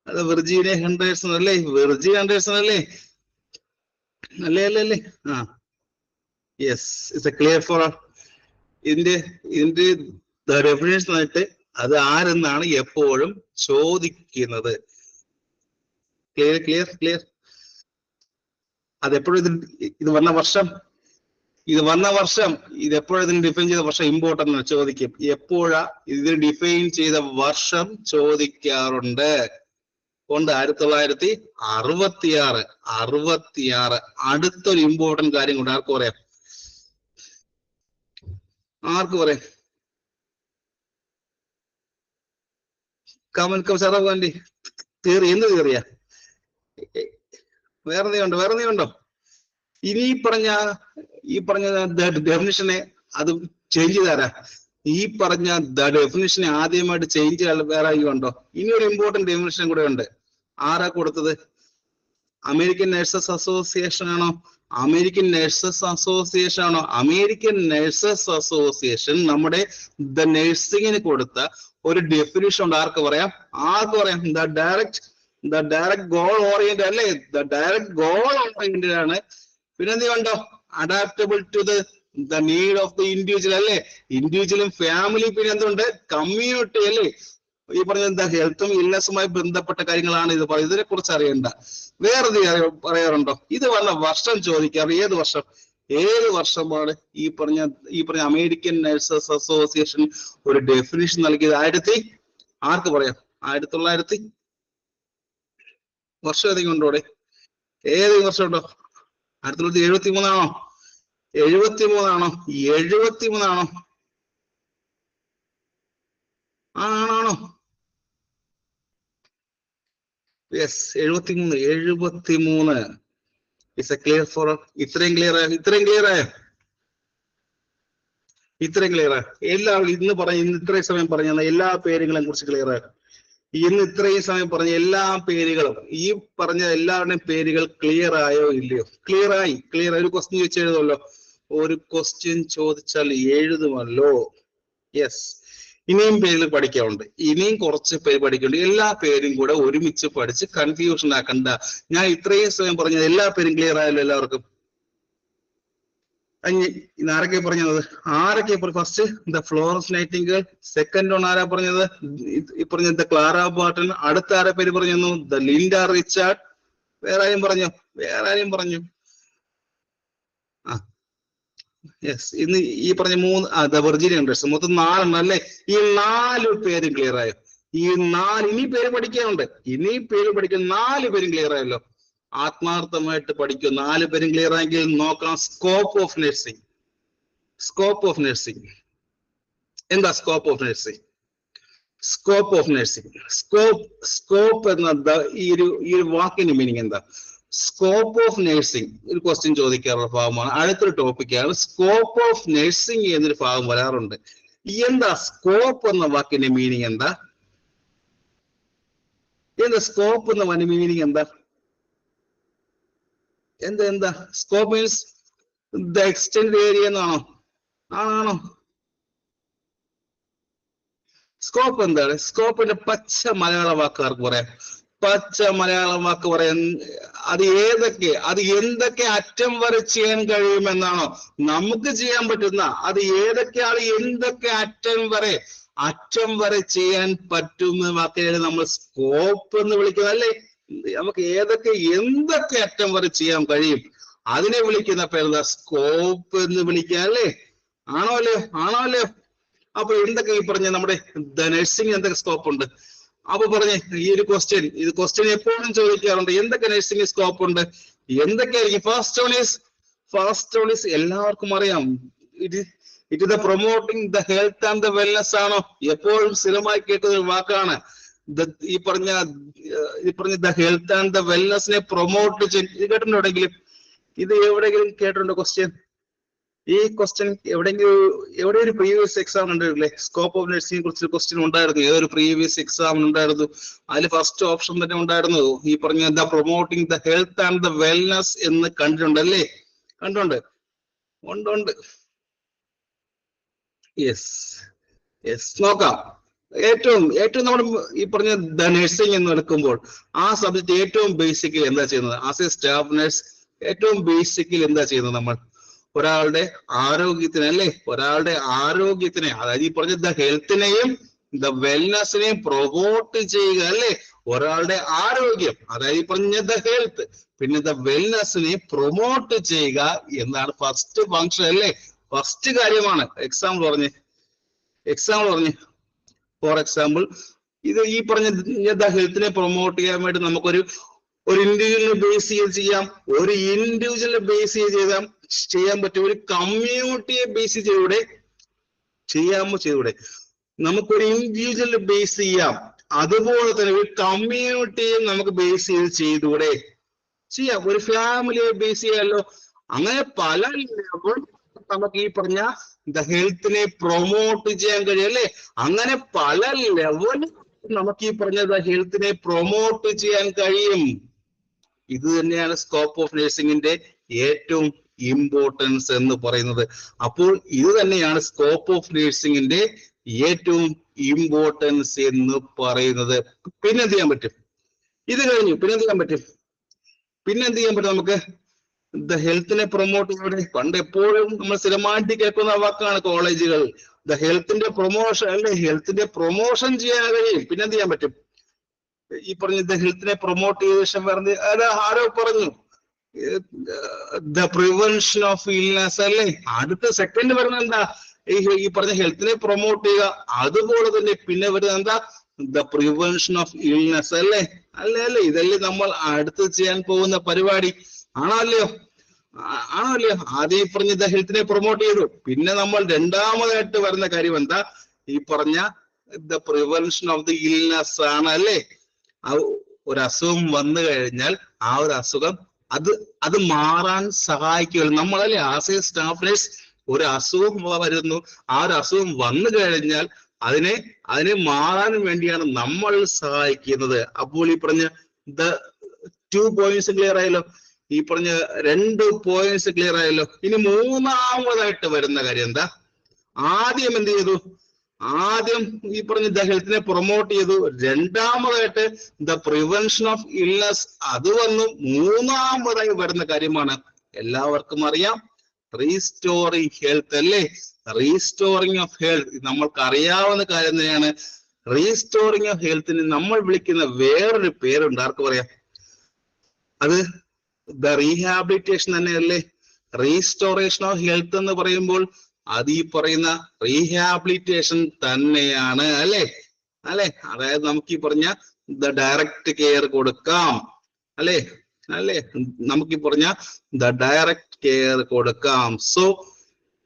അത് വിർജീനിയ ഹെൻഡേഴ്സൺ അല്ലേ? അല്ലേ? യെസ്, ഇറ്റ്സ് ക്ലിയർ ഫോർ ഇതിന്റെ ഡെഫിനേഷൻ ആയിട്ട് അത് ആരെന്നാണ് എപ്പോഴും ചോദിക്കുന്നത്. ക്ലിയർ. അതെപ്പോഴും ഇത് വന്ന വർഷം ഇത് എപ്പോഴാ ഇതിന് ഡിഫൈൻ ചെയ്ത വർഷം ഇമ്പോർട്ടന്റ് ചോദിക്കും. എപ്പോഴാ ഇതിന് ഡിഫൈൻ ചെയ്ത വർഷം ചോദിക്കാറുണ്ട്. കൊണ്ട് 1966. അടുത്തൊരു ഇമ്പോർട്ടന്റ് കാര്യം കൊണ്ട് ആർക്ക് പറയാം? കമന്റ് തീറി. എന്ത് തീറിയ? വേറെ നീ ഉണ്ടോ? ഇനി ഈ പറഞ്ഞ ഡെഫിനിഷനെ അത് ചേഞ്ച് ചെയ്താരാ? ഈ പറഞ്ഞ ഡെഫിനിഷനെ ആദ്യമായിട്ട് ചേഞ്ച് ചെയ്യാൻ വേറെ ആരെങ്കിലും ഉണ്ടോ? ഇനി ഒരു ഇമ്പോർട്ടന്റ് ഡെഫിനിഷൻ കൂടെ ഉണ്ട്. ആരാ കൊടുത്തത്? അമേരിക്കൻ നഴ്സസ് അസോസിയേഷൻ ആണോ? അമേരിക്കൻ നഴ്സസ് അസോസിയേഷൻ നമ്മുടെ നഴ്സിംഗിന് കൊടുത്ത ഒരു ഡെഫിനിഷൻ ഉണ്ട്. ആർക്ക് പറയാം? ദ ഡയറക്റ്റ് ഗോൾ ഓറിയന്റഡ് അല്ലേ? ദ ഡയറക്റ്റ് ഗോൾ ഓറിയന്റഡ് ആണ്. പിന്നെന്ത് കണ്ടോ? Adaptable to the need of the individual അല്ലേ? ഇൻഡിവിജ്വലും ഫാമിലി, പിന്നെ എന്തുണ്ട്? കമ്മ്യൂണിറ്റി അല്ലേ? ഈ പറഞ്ഞ ഹെൽത്തും ഇൽനെസ്സുമായി ബന്ധപ്പെട്ട കാര്യങ്ങളാണ് ഇത് പറയുന്നത്. ഇതിനെ കുറിച്ച് അറിയണ്ട. വേറെ പറയാറുണ്ടോ? ഇത് വന്ന വർഷം ചോദിക്കാറ്. ഏത് വർഷമാണ് ഈ പറഞ്ഞ അമേരിക്കൻ നഴ്സസ് അസോസിയേഷൻ ഒരു ഡെഫിനിഷൻ നൽകിയത്? ആർക്ക് പറയാം? 1900 വർഷം ഏതെങ്കിലും ഉണ്ടോ? ഏതെങ്കിലും വർഷം ഉണ്ടോ? 1973 ആണോ? 73 ആണോ? ആണോ? Yes, 73. It's A clear for. ഇത്രയും ക്ലിയർ ആയോ? എല്ലാവരും ഇന്ന് ഇത്രയും സമയം പറഞ്ഞ എല്ലാ പേരുകളെ കുറിച്ച് ക്ലിയർ ആയോ? ഇന്ന് ഇത്രയും സമയം പറഞ്ഞ എല്ലാ പേരുകളും, ഈ പറഞ്ഞ എല്ലാവരുടെയും പേരുകൾ ക്ലിയർ ആയോ ഇല്ലയോ? ക്ലിയർ ആയി. ഒരു ക്വസ്റ്റ്യൻ ചോദിച്ചാൽ എഴുതുമല്ലോ. ഒരു ക്വസ്റ്റ്യൻ ചോദിച്ചാൽ എഴുതുമല്ലോ. യെസ്, ഇനിയും പേരുകൾ പഠിക്കാറുണ്ട്, ഇനിയും കുറച്ച് പേര് പഠിക്കുന്നുണ്ട്. എല്ലാ പേരും കൂടെ ഒരുമിച്ച് പഠിച്ച് കൺഫ്യൂഷൻ ആക്കണ്ട. ഞാൻ ഇത്രയും സമയം പറഞ്ഞത് എല്ലാ പേരും ക്ലിയർ ആയല്ലോ എല്ലാവർക്കും? ഇന്ന് ആരൊക്കെ പറഞ്ഞത്? First the Florence Nightingale, second on ആരാ പറഞ്ഞത്? ഈ പറഞ്ഞ ദ ക്ലാര ബാർട്ടൺ. അടുത്ത ആരെ പേര് പറഞ്ഞു? The Linda Richard. വേറെ ആരും പറഞ്ഞു? യെസ്, ഇന്ന് ഈ പറഞ്ഞ 3 ദ വെർജിനിയ ഹൺഡ്രഡ്സ്, മൊത്തം 4 അല്ലേ? ഈ 4 പേരും ക്ലിയർ ആയോ? ഈ 4 ഇനി പേര് പഠിക്കാനുണ്ട്, 4 പേരും ക്ലിയർ ആയല്ലോ? ആത്മാർത്ഥമായിട്ട് പഠിക്കും. 4 പേരും ക്ലിയർ ആയെങ്കിൽ നോക്കാം. Scope of nursing. എന്താ സ്കോപ്പ് ഓഫ് നഴ്സിംഗ്? സ്കോപ്പ് എന്ന ഈ ഒരു വാക്കിന്റെ മീനിങ് എന്താ? സ്കോപ്പ് ഓഫ് നഴ്സിംഗ് ഒരു ക്വസ്റ്റ്യൻ ചോദിക്കാറുള്ള ഭാഗമാണ്. അടുത്തൊരു ടോപ്പിക്കാണ് സ്കോപ്പ് ഓഫ് നഴ്സിംഗ് എന്നൊരു ഭാഗം വരാറുണ്ട്. എന്താ സ്കോപ്പ് എന്ന വാക്കിന്റെ മീനിങ് എന്താ? സ്കോപ്പ് എന്ന മീനിങ് എന്താ? Scope means the extend area എന്നാണോ? ആണോ? സ്കോപ്പ് എന്താണ്? സ്കോപ്പിന്റെ പച്ച മലയാള വാക്കുകാർക്ക് പറയാം. അത് എന്തൊക്കെ അറ്റം വരെ ചെയ്യാൻ കഴിയുമെന്നാണോ? നമുക്ക് ചെയ്യാൻ പറ്റുന്ന അത് ഏതൊക്കെയാണ്? എന്തൊക്കെ അറ്റം വരെ ചെയ്യാൻ പറ്റുന്ന വാക്കിനെ നമ്മൾ സ്കോപ്പ് എന്ന് വിളിക്കുന്നത് അല്ലേ? നമുക്ക് എന്തൊക്കെ അറ്റം വരെ ചെയ്യാൻ കഴിയും അതിനെ വിളിക്കുന്ന പേര് സ്കോപ്പ് എന്ന് വിളിക്കുക അല്ലേ? ആണോ അല്ലേ? അപ്പൊ എന്തൊക്കെ ഈ പറഞ്ഞ നമ്മുടെ നഴ്സിംഗ് എന്തൊക്കെ സ്കോപ്പ് ഉണ്ട്? അപ്പൊ പറഞ്ഞേ, ഈ ഒരു ക്വസ്റ്റ്യൻ എപ്പോഴും ചോദിക്കാറുണ്ട്. എന്തൊക്കെ നഴ്സിംഗ് സ്കോപ്പ് ഉണ്ട്? എന്തൊക്കെയായിരിക്കും? ഫസ്റ്റ് ഓൺ ഈസ് എല്ലാവർക്കും അറിയാം. It is the promoting the health and the wellness ആണോ? എപ്പോഴും സ്ഥിരമായി കേട്ട ഒരു വാക്കാണ്. ഈ പറഞ്ഞ ദ ഹെൽത്ത് ആൻഡ് ദ വെൽനെസിനെ പ്രൊമോട്ട് കേട്ടിട്ടുണ്ടോ എവിടെയെങ്കിലും? ഇത് എവിടെയെങ്കിലും കേട്ടിട്ടുണ്ടോ ക്വസ്റ്റ്യൻ? ഈ ക്വസ്റ്റ്യൻ എവിടെ ഒരു പ്രീവിയസ് എക്സാം ഉണ്ടായിരുന്നില്ലേ? സ്കോപ്പ് ഓഫ് നഴ്സിംഗിനെ കുറിച്ച് ക്വസ്റ്റ്യൻ ഉണ്ടായിരുന്നു. ഏതൊരു പ്രീവിയസ് എക്സാം ഉണ്ടായിരുന്നു? അതിൽ ഫസ്റ്റ് ഓപ്ഷൻ തന്നെ ഉണ്ടായിരുന്നു ഈ പറഞ്ഞ the promoting the health and the wellness എന്ന് കണ്ടിട്ടുണ്ടല്ലേ? ഉണ്ട്. യെസ് നോക്കാം. ഏറ്റവും നമ്മൾ ഈ പറഞ്ഞ ദ നഴ്സിംഗ് എന്ന് എടുക്കുമ്പോൾ ആ സബ്ജക്ട് ഏറ്റവും ബേസിക്കലി എന്താ ചെയ്യുന്നത്? ആസ് എ സ്റ്റാഫ് നഴ്സ് ഏറ്റവും ബേസിക്കലി എന്താ ചെയ്യുന്നത്? നമ്മൾ ഒരാളുടെ ആരോഗ്യത്തിനെ അതായത് ഈ പറഞ്ഞ ദ ഹെൽത്തിനെയും ദ വെൽനെസിനെയും പ്രൊമോട്ട് ചെയ്യുക അല്ലേ? ഒരാളുടെ ആരോഗ്യം അതായത് ഈ പറഞ്ഞ ദ ഹെൽത്ത്, പിന്നെ ദ വെൽനെസിനെ പ്രൊമോട്ട് ചെയ്യുക എന്നാണ് ഫസ്റ്റ് ഫങ്ഷൻ അല്ലേ? ഫസ്റ്റ് കാര്യമാണ്. എക്സാമ്പിൾ പറഞ്ഞ് ഫോർ എക്സാമ്പിൾ ഇത് ഈ പറഞ്ഞ ദ ഹെൽത്തിനെ പ്രൊമോട്ട് ചെയ്യാൻ വേണ്ടി നമുക്കൊരു ഇൻഡിവിജ്വലിനെ ബേസ് ചെയ്ത് ചെയ്യാം, ഒരു ഇൻഡിവിജ്വലിനെ ബേസ് ചെയ്ത് ചെയ്യാൻ പറ്റും, ഒരു കമ്മ്യൂണിറ്റിയെ ബേസ് ചെയ്തൂടെ? നമുക്കൊരു ഇൻഡിവിജ്വലിനെ ബേസ് ചെയ്യാം, അതുപോലെ തന്നെ ഒരു കമ്മ്യൂണിറ്റിയെ നമുക്ക് ബേസ് ചെയ്തൂടെ? ചെയ്യാം. ഒരു ഫാമിലിയെ ബേസ് ചെയ്യാമല്ലോ. അങ്ങനെ പല ലെവൽ നമുക്ക് ഈ പറഞ്ഞ ദ ഹെൽത്തിനെ പ്രൊമോട്ട് ചെയ്യാൻ കഴിയും അല്ലേ? അങ്ങനെ പല ലെവൽ നമുക്ക് ഈ പറഞ്ഞ ദ ഹെൽത്തിനെ പ്രൊമോട്ട് ചെയ്യാൻ കഴിയും. ഇത് തന്നെയാണ് സ്കോപ്പ് ഓഫ് നഴ്സിംഗിന്റെ ഏറ്റവും ഇമ്പോർട്ടൻസ് എന്ന് പറയുന്നത്. അപ്പോൾ ഇത് തന്നെയാണ് സ്കോപ്പ് ഓഫ് നഴ്സിംഗിന്റെ ഏറ്റവും ഇമ്പോർട്ടൻസ് എന്ന് പറയുന്നത്. പിന്നെ എന്ത് ചെയ്യാൻ പറ്റും? ഇത് കഴിഞ്ഞു. പിന്നെ എന്ത് ചെയ്യാൻ പറ്റും നമുക്ക്? ദ ഹെൽത്തിനെ പ്രൊമോട്ട് ചെയ്യവിടെ പണ്ട് എപ്പോഴും നമ്മൾ സ്ഥിരമായിട്ട് കേൾക്കുന്ന വാക്കാണ് കോളേജുകൾ. ദ ഹെൽത്തിന്റെ പ്രൊമോഷൻ അല്ലെ? ഹെൽത്തിന്റെ പ്രൊമോഷൻ ചെയ്യാൻ കഴിയും. പിന്നെ എന്ത് ചെയ്യാൻ പറ്റും? ഈ പറഞ്ഞ ദ ഹെൽത്തിനെ പ്രൊമോട്ട് ചെയ്ത ശേഷം വേറെ ആരോ പറഞ്ഞു ദ പ്രിവെൻഷൻ ഓഫ് ഇൽനെസ് അല്ലേ? അടുത്ത സെക്കൻഡ് വരുന്നത് എന്താ? ഈ പറഞ്ഞ ഹെൽത്തിനെ പ്രൊമോട്ട് ചെയ്യുക. അതുപോലെ തന്നെ പിന്നെ വരുന്നത് എന്താ? ദ പ്രിവെൻഷൻ ഓഫ് ഇൽനെസ് അല്ലേ? അല്ലേ? ഇതല്ലേ നമ്മൾ അടുത്ത് ചെയ്യാൻ പോകുന്ന പരിപാടി. ആണോ അല്ലയോ? ആദ്യം പറഞ്ഞ ദ ഹെൽത്തിനെ പ്രൊമോട്ട് ചെയ്തു. പിന്നെ നമ്മൾ രണ്ടാമതായിട്ട് വരുന്ന കാര്യം എന്താ? ഈ പറഞ്ഞ the prevention of the illness ആണ് അല്ലേ? ഒരു അസുഖം വന്നു കഴിഞ്ഞാൽ ആ ഒരു അസുഖം അത് മാറാൻ സഹായിക്കുകയുള്ളൂ നമ്മളല്ലേ? ആസ് എ സ്റ്റാഫ് നഴ്സ് ഒരു അസുഖം വരുന്നു, ആ ഒരു അസുഖം വന്നു കഴിഞ്ഞാൽ അതിനെ മാറാൻ വേണ്ടിയാണ് നമ്മൾ സഹായിക്കുന്നത്. അപ്പോൾ ഈ പറഞ്ഞ ദ 2 പോയിന്റ്സ് ക്ലിയർ ആയല്ലോ? ഈ പറഞ്ഞ 2 പോയിന്റ്സ് ക്ലിയർ ആയല്ലോ? ഇനി മൂന്നാമതായിട്ട് വരുന്ന കാര്യം എന്താ? ആദ്യം എന്ത് ചെയ്തു? ആദ്യം ഈ പറഞ്ഞ ദ ഹെൽത്തിനെ പ്രൊമോട്ട് ചെയ്തു, രണ്ടാമതായിട്ട് ദ പ്രിവെൻഷൻ ഓഫ് ഇൽനെസ് അത് വന്നു, മൂന്നാമതായി വരുന്ന കാര്യമാണ് എല്ലാവർക്കും അറിയാം റീസ്റ്റോറിങ് ഹെൽത്ത് അല്ലേ. റീസ്റ്റോറിങ് ഓഫ് ഹെൽത്ത് നമ്മൾക്ക് അറിയാവുന്ന കാര്യം തന്നെയാണ്. റീസ്റ്റോറിങ് ഓഫ് ഹെൽത്തിന് നമ്മൾ വിളിക്കുന്ന വേറൊരു പേരുണ്ട്, ആർക്ക് പറയാം? അത് ദ റീഹാബിലിറ്റേഷൻ തന്നെയല്ലേ. റീസ്റ്റോറേഷൻ ഓഫ് ഹെൽത്ത് എന്ന് പറയുമ്പോൾ അത് ഈ പറയുന്ന റീഹാബിലിറ്റേഷൻ തന്നെയാണ് അല്ലെ. അതായത് നമുക്ക് ഈ പറഞ്ഞ ദ ഡയറക്റ്റ് കെയർ കൊടുക്കാം അല്ലെ. നമുക്ക് ഈ പറഞ്ഞ ദ ഡയറക്റ്റ് കെയർ കൊടുക്കാം. സോ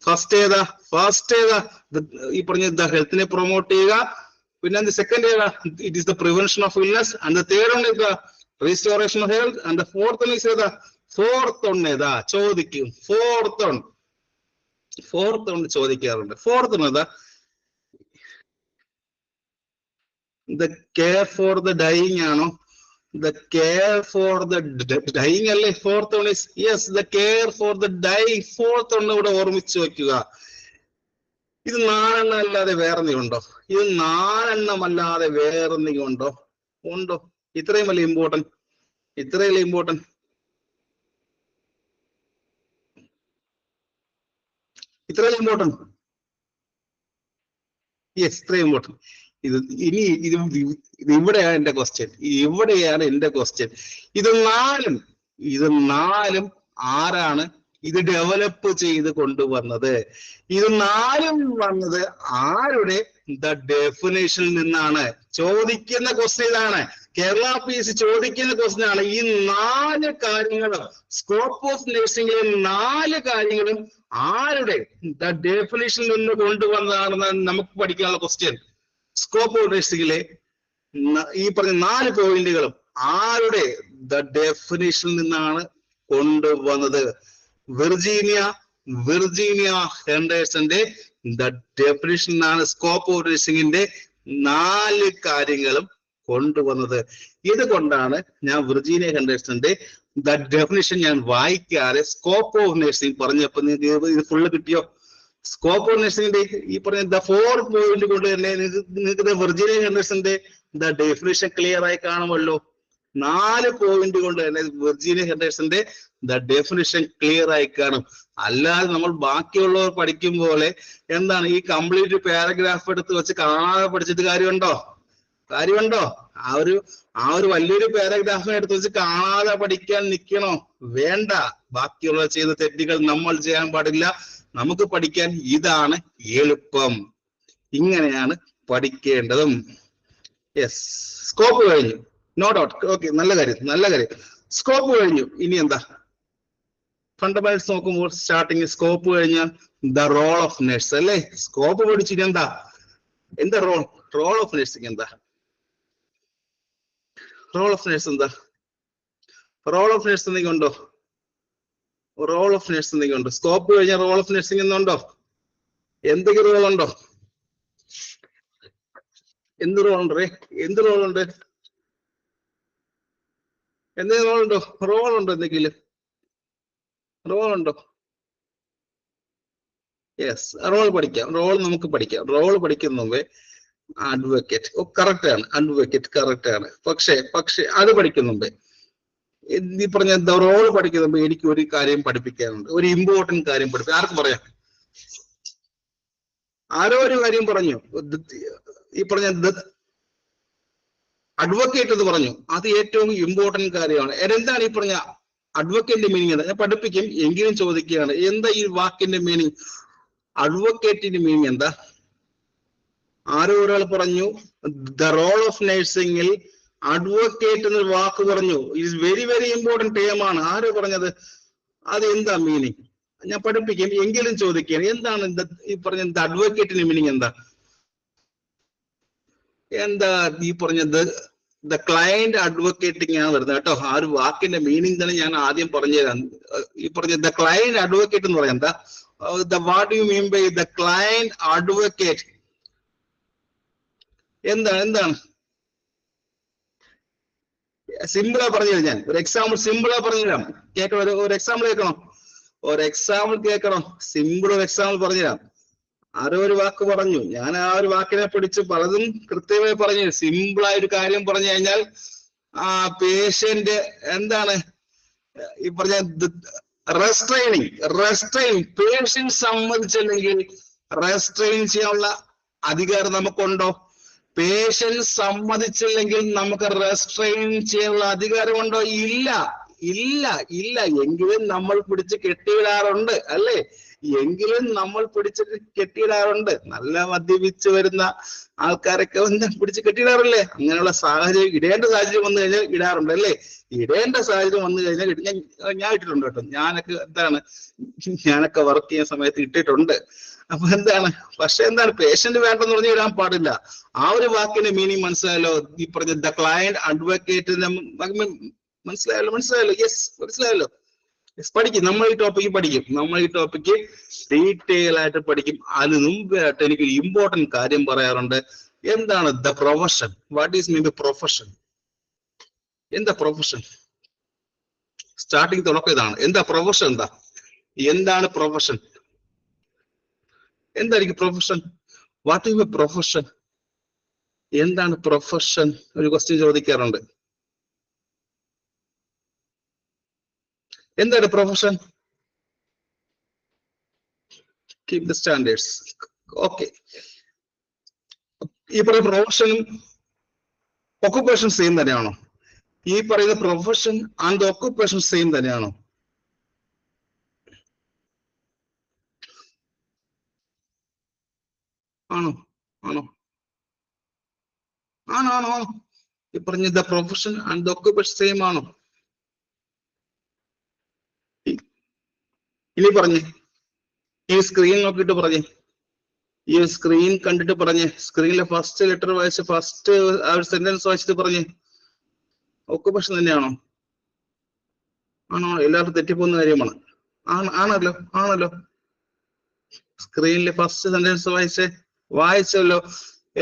ഫസ്റ്റ് ഏതാ ഈ പറഞ്ഞ ദ ഹെൽത്തിനെ പ്രൊമോട്ട് ചെയ്യുക. പിന്നെ സെക്കൻഡ് ഏതാ? It is the prevention of illness. And the third one is the restoration of health. And the fourth one is ഏതാ? ഫോർത്ത് വൺ ഏതാ ചോദിക്കും? ഫോർത്ത് വൺ ചോദിക്കാറുണ്ട്. ഫോർത്ത് വൺ ഏതാ? The care for the dying ആണോ? The care for the dying അല്ലേ fourth one is? Yes, the care for the dying. Fourth one ഇവിടെ ഓർമ്മിച്ചു വെക്കുക. ഇത് 4 എണ്ണം അല്ലാതെ വേറെന്തെങ്കിലും ഉണ്ടോ? ഇത് 4 എണ്ണം അല്ലാതെ വേറെന്തെങ്കിലും ഉണ്ടോ? ഇത്രയും വലിയ ഇമ്പോർട്ടന്റ് യെസ്, ഇത്രയും ഇമ്പോർട്ടന്റ്. ഇവിടെയാണ് എന്റെ ക്വസ്റ്റ്യൻ. ഇത് നാലും ആരാണ് ഇത് ഡെവലപ്പ് ചെയ്ത് കൊണ്ടുവന്നത്? ഇത് 4ഉം വന്നത് ആരുടെ? ദ ഡെഫിനേഷനിൽ നിന്നാണ്. ചോദിക്കുന്ന ക്വസ്റ്റ്യൻ ഇതാണ്. കേരള PSC ചോദിക്കുന്ന ക്വസ്റ്റ്യൻ ആണ്. ഈ 4 കാര്യങ്ങളും സ്കോപ്പ് ഓഫ് നഴ്സിംഗിലെ 4 കാര്യങ്ങളും ആരുടെ? ദ ഡെഫിനേഷനിൽ നിന്ന് കൊണ്ടുവന്നതാണെന്ന് നമുക്ക് പഠിക്കാനുള്ള ക്വസ്റ്റ്യൻ. സ്കോപ്പ് ഓഫ് നഴ്സിംഗിലെ ഈ പറഞ്ഞ 4 പോയിന്റുകളും ആരുടെ? ദ ഡെഫിനേഷനിൽ നിന്നാണ് കൊണ്ടുവന്നത്. വിർജീനിയ ഹെൻഡേഴ്സന്റെ ദ ഡെഫിനിഷനാണ് സ്കോപ്പ് ഓഫ് നഴ്സിംഗിന്റെ 4 കാര്യങ്ങളും കൊണ്ടുവന്നത്. ഇതുകൊണ്ടാണ് ഞാൻ വിർജീനിയ ഹെൻഡേഴ്സന്റെ ദ ഡെഫിനിഷൻ ഞാൻ വായിക്കാതെ സ്കോപ്പ് ഓഫ് നഴ്സിംഗ് പറഞ്ഞപ്പോ നിങ്ങൾക്ക് ഇത് ഫുള്ള് കിട്ടിയോ? സ്കോപ്പ് ഓഫ് നഴ്സിംഗിന്റെ ഈ പറഞ്ഞ ദ 4 പോയിന്റ് കൊണ്ട് തന്നെ നിങ്ങൾക്ക് വിർജീനിയ ഹെൻഡേഴ്സന്റെ ദ ഡെഫിനിഷൻ ക്ലിയർ ആയി കാണുമല്ലോ. 4 പോയിന്റ് കൊണ്ട് തന്നെ വിർജീനിയ ഹെൻഡേഴ്സന്റെ ദ ഡെഫിനിഷൻ ക്ലിയർ ആയി കാണും. അല്ലാതെ നമ്മൾ ബാക്കിയുള്ളവർ പഠിക്കും പോലെ എന്താണ് ഈ കംപ്ലീറ്റ് പാരഗ്രാഫ് എടുത്ത് വെച്ച് കാണാതെ പഠിച്ചിട്ട് കാര്യമുണ്ടോ? ആ ഒരു വലിയൊരു പാരഗ്രാഫിനെ എടുത്ത് വെച്ച് കാണാതെ പഠിക്കാൻ നിൽക്കണോ? വേണ്ട. ബാക്കിയുള്ളവർ ചെയ്ത തെറ്റുകൾ നമ്മൾ ചെയ്യാൻ പാടില്ല. നമുക്ക് പഠിക്കാൻ ഇതാണ് എളുപ്പം. ഇങ്ങനെയാണ് പഠിക്കേണ്ടതും. യെസ്, സ്കോപ്പ് കഴിഞ്ഞു. No doubt. ഓക്കെ, നല്ല കാര്യം. സ്കോപ്പ് കഴിഞ്ഞു. ഇനി എന്താ? ഫണ്ടമെന്റൽസ് നോക്കുമ്പോൾ സ്റ്റാർട്ടിങ് സ്കോപ്പ് കഴിഞ്ഞാൽ ദ റോൾ ഓഫ് നഴ്സ് അല്ലേ. സ്കോപ്പ് പഠിച്ചിട്ട് എന്താ റോൾ ഓഫ് നഴ്സിംഗ് എന്താ? റോൾ ഓഫ് നഴ്സ് എന്തെങ്കിലും ഉണ്ടോ? സ്കോപ്പ് കഴിഞ്ഞാൽ റോൾ ഓഫ് നഴ്സിംഗ് എന്നുണ്ടോ? എന്തെങ്കിലും റോൾ ഉണ്ടോ? എന്ത് റോൾ ഉണ്ട്? എന്തെങ്കിലും റോൾ ഉണ്ടോ? യെസ്, റോൾ പഠിക്കാം. നമുക്ക് പഠിക്കാം. റോൾ പഠിക്കുന്ന മുമ്പേ അഡ്വക്കേറ്റ് കറക്റ്റ് ആണ്. പക്ഷേ അത് പഠിക്കുന്ന മുമ്പേ ഈ പറഞ്ഞ റോൾ പഠിക്കുന്ന മുമ്പ് എനിക്ക് ഒരു കാര്യം പഠിപ്പിക്കാനുണ്ട്. ഒരു ഇമ്പോർട്ടന്റ് കാര്യം പഠിപ്പിക്കാം. ആർക്ക് പറയാം? ആരോ ഒരു കാര്യം പറഞ്ഞു. ഈ പറഞ്ഞ അഡ്വക്കേറ്റ് എന്ന് പറഞ്ഞു. അത് ഏറ്റവും ഇമ്പോർട്ടന്റ് കാര്യമാണ്. എന്താണ് ഈ പറഞ്ഞ അഡ്വക്കേറ്റിന്റെ മീനിങ്? എന്താ? ഞാൻ പഠിപ്പിക്കും, എങ്കിലും ചോദിക്കുകയാണ്, എന്താ ഈ വാക്കിന്റെ മീനിങ്? അഡ്വക്കേറ്റിന്റെ മീനിങ് എന്താ? ആരോ ഒരാൾ പറഞ്ഞു ദ റോൾ ഓഫ് നഴ്സിംഗിൽ അഡ്വക്കേറ്റ് എന്നൊരു വാക്ക് പറഞ്ഞു. It's very very important term ആണ്. ആരോ പറഞ്ഞത്? അത് എന്താ മീനിങ്? ഞാൻ പഠിപ്പിക്കും, എങ്കിലും ചോദിക്കുകയാണ്, എന്താണ് ഈ പറഞ്ഞ അഡ്വക്കേറ്റിന്റെ മീനിങ് എന്താ? ഈ പറഞ്ഞത് ദ ക്ലയന്റ് അഡ്വക്കേറ്റിംഗ് ആണ് വരുന്നത് കേട്ടോ. ആ ഒരു വാക്കിന്റെ മീനിങ് തന്നെ ഞാൻ ആദ്യം പറഞ്ഞുതരാം. ഈ പറഞ്ഞ ദ ക്ലയന്റ് അഡ്വക്കേറ്റ് എന്ന് പറയാം. എന്താ? What do you mean by the client advocate? എന്താണ്? സിമ്പിളാ പറഞ്ഞു കഴിഞ്ഞാൽ ഒരു എക്സാമ്പിൾ സിമ്പിളാ പറഞ്ഞുതരാം. കേൾക്കണം, ഒരു എക്സാമ്പിൾ കേൾക്കണം. സിമ്പിൾ ഒരു എക്സാമ്പിൾ പറഞ്ഞുതരാം. ആരോ ഒരു വാക്ക് പറഞ്ഞു, ഞാൻ ആ ഒരു വാക്കിനെ പിടിച്ച് പലതും കൃത്യമായി പറഞ്ഞു. സിമ്പിൾ ആയ ഒരു കാര്യം പറഞ്ഞു കഴിഞ്ഞാൽ ആ പേഷ്യന്റ് എന്താണ് ഈ പറഞ്ഞ റെസ്ട്രെയിനിങ് പേഷ്യന്റ് സമ്മതിച്ചില്ലെങ്കിൽ റെസ്ട്രെയിൻ ചെയ്യാനുള്ള അധികാരം നമുക്കുണ്ടോ? പേഷ്യന്റ് സമ്മതിച്ചില്ലെങ്കിൽ നമുക്ക് റെസ്ട്രെയിൻ ചെയ്യാനുള്ള അധികാരമുണ്ടോ? ഇല്ല ഇല്ല ഇല്ല. എങ്കിലും നമ്മൾ പിടിച്ച് കെട്ടിയിടാറുണ്ട് അല്ലേ? എങ്കിലും നമ്മൾ പിടിച്ചിട്ട് കെട്ടിയിടാറുണ്ട്. നല്ല മദ്യപിച്ച് വരുന്ന ആൾക്കാരൊക്കെ ഒന്ന് പിടിച്ച് കെട്ടിയിടാറില്ലേ? അങ്ങനെയുള്ള സാഹചര്യം, ഇടേണ്ട സാഹചര്യം വന്നു കഴിഞ്ഞാൽ ഇടാറുണ്ട് അല്ലേ? ഇടേണ്ട സാഹചര്യം വന്നു കഴിഞ്ഞാൽ ഞാൻ ഇട്ടിട്ടുണ്ട് കേട്ടോ. ഞാനൊക്കെ വർക്ക് ചെയ്യുന്ന സമയത്ത് ഇട്ടിട്ടുണ്ട്. അപ്പൊ എന്താണ്, പക്ഷെ എന്താണ്, പേഷ്യന്റ് വേണ്ടെന്ന് പറഞ്ഞ് ഇടാൻ പാടില്ല. ആ ഒരു വാക്കിന്റെ മീനിങ് മനസ്സിലായല്ലോ? ഈ പറഞ്ഞ ദ ക്ലയന്റ് അഡ്വക്കേറ്റ് മനസ്സിലായല്ലോ? യെസ്, മനസ്സിലായല്ലോ? പഠിക്കും. നമ്മൾ ഈ ടോപ്പിക്ക് ഡീറ്റെയിൽ ആയിട്ട് പഠിക്കും. അതിന് മുമ്പായിട്ട് എനിക്കൊരു ഇമ്പോർട്ടന്റ് കാര്യം പറയാറുണ്ട്. എന്താണ് the profession? What is mean by profession? എന്താ പ്രൊഫഷൻ? സ്റ്റാർട്ടിങ് തുടക്കം ഇതാണ്. എന്താ പ്രൊഫഷൻ? എന്താണ് പ്രൊഫഷൻ? എന്തായിരിക്കും പ്രൊഫഷൻ? What is profession? എന്താണ് പ്രൊഫഷൻ? ഒരു ക്വസ്റ്റ്യൻ ചോദിക്കാറുണ്ട്. എന്താണ് profession? Keep the standards. Okay. ഈ പറയുന്ന പ്രൊഫഷനും ഒക്കുപേഷൻ സെയിം തന്നെയാണോ? ഈ പറയുന്ന പ്രൊഫഷൻ ആൻഡ് ഒക്കുപേഷൻ സെയിം തന്നെയാണോ? ആണോ? ഈ പറഞ്ഞ the profession and the occupation same ആണോ? ഇനി പറഞ്ഞേ, ഈ സ്ക്രീൻ നോക്കിയിട്ട് പറഞ്ഞേ, ഈ സ്ക്രീൻ കണ്ടിട്ട് പറഞ്ഞേ, സ്ക്രീനിലെ ഫസ്റ്റ് ലെറ്റർ വായിച്ച് ഫസ്റ്റ് ആ ഒരു സെന്റൻസ് വായിച്ചിട്ട് പറഞ്ഞേ, ഒക്കുപേഷൻ തന്നെയാണോ? ആണോ? എല്ലാവർക്കും തെറ്റിപ്പോകുന്ന കാര്യമാണ്. ആണല്ലോ. സ്ക്രീനിലെ ഫസ്റ്റ് സെന്റൻസ് വായിച്ചല്ലോ.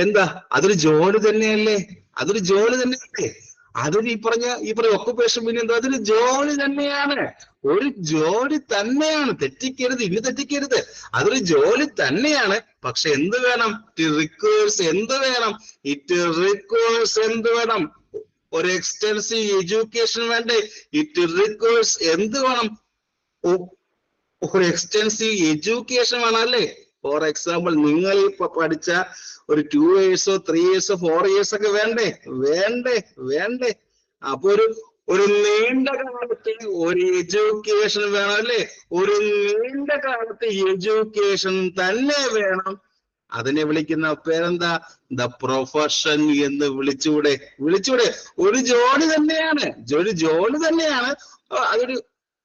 എന്താ? അതൊരു ജോലി തന്നെയല്ലേ? അതൊരു ഈ പറഞ്ഞ ഒക്കുപേഷൻ പിന്നെ എന്താ? അതൊരു ജോലി തന്നെയാണ്. ഒരു ജോലി തന്നെയാണ്. തെറ്റിക്കരുത്. അതൊരു ജോലി തന്നെയാണ്. പക്ഷെ എന്ത് വേണം? ഇറ്റ് റിക്വയർസ് എന്ത് വേണം? ഒരു എക്സ്റ്റൻസീവ് എഡ്യൂക്കേഷൻ വേണ്ടേ? ഇറ്റ് റിക്വയർസ് എന്ത് വേണം? ഒരു എക്സ്റ്റൻസീവ് എഡ്യൂക്കേഷൻ വേണം അല്ലേ? ഫോർ എക്സാമ്പിൾ, നിങ്ങൾ ഇപ്പൊ പഠിച്ച ഒരു 2 years 3 years 4 years ഒക്കെ വേണ്ടേ? അപ്പൊ ഒരു നീണ്ട കാലത്ത് ഒരു എഡ്യൂക്കേഷൻ വേണം അല്ലേ? ഒരു നീണ്ട കാലത്ത് എഡ്യൂക്കേഷൻ തന്നെ വേണം. അതിനെ വിളിക്കുന്ന പേരെന്താ? ദ പ്രൊഫഷൻ എന്ന് വിളിച്ചൂടെ? ഒരു ജോലി തന്നെയാണ്.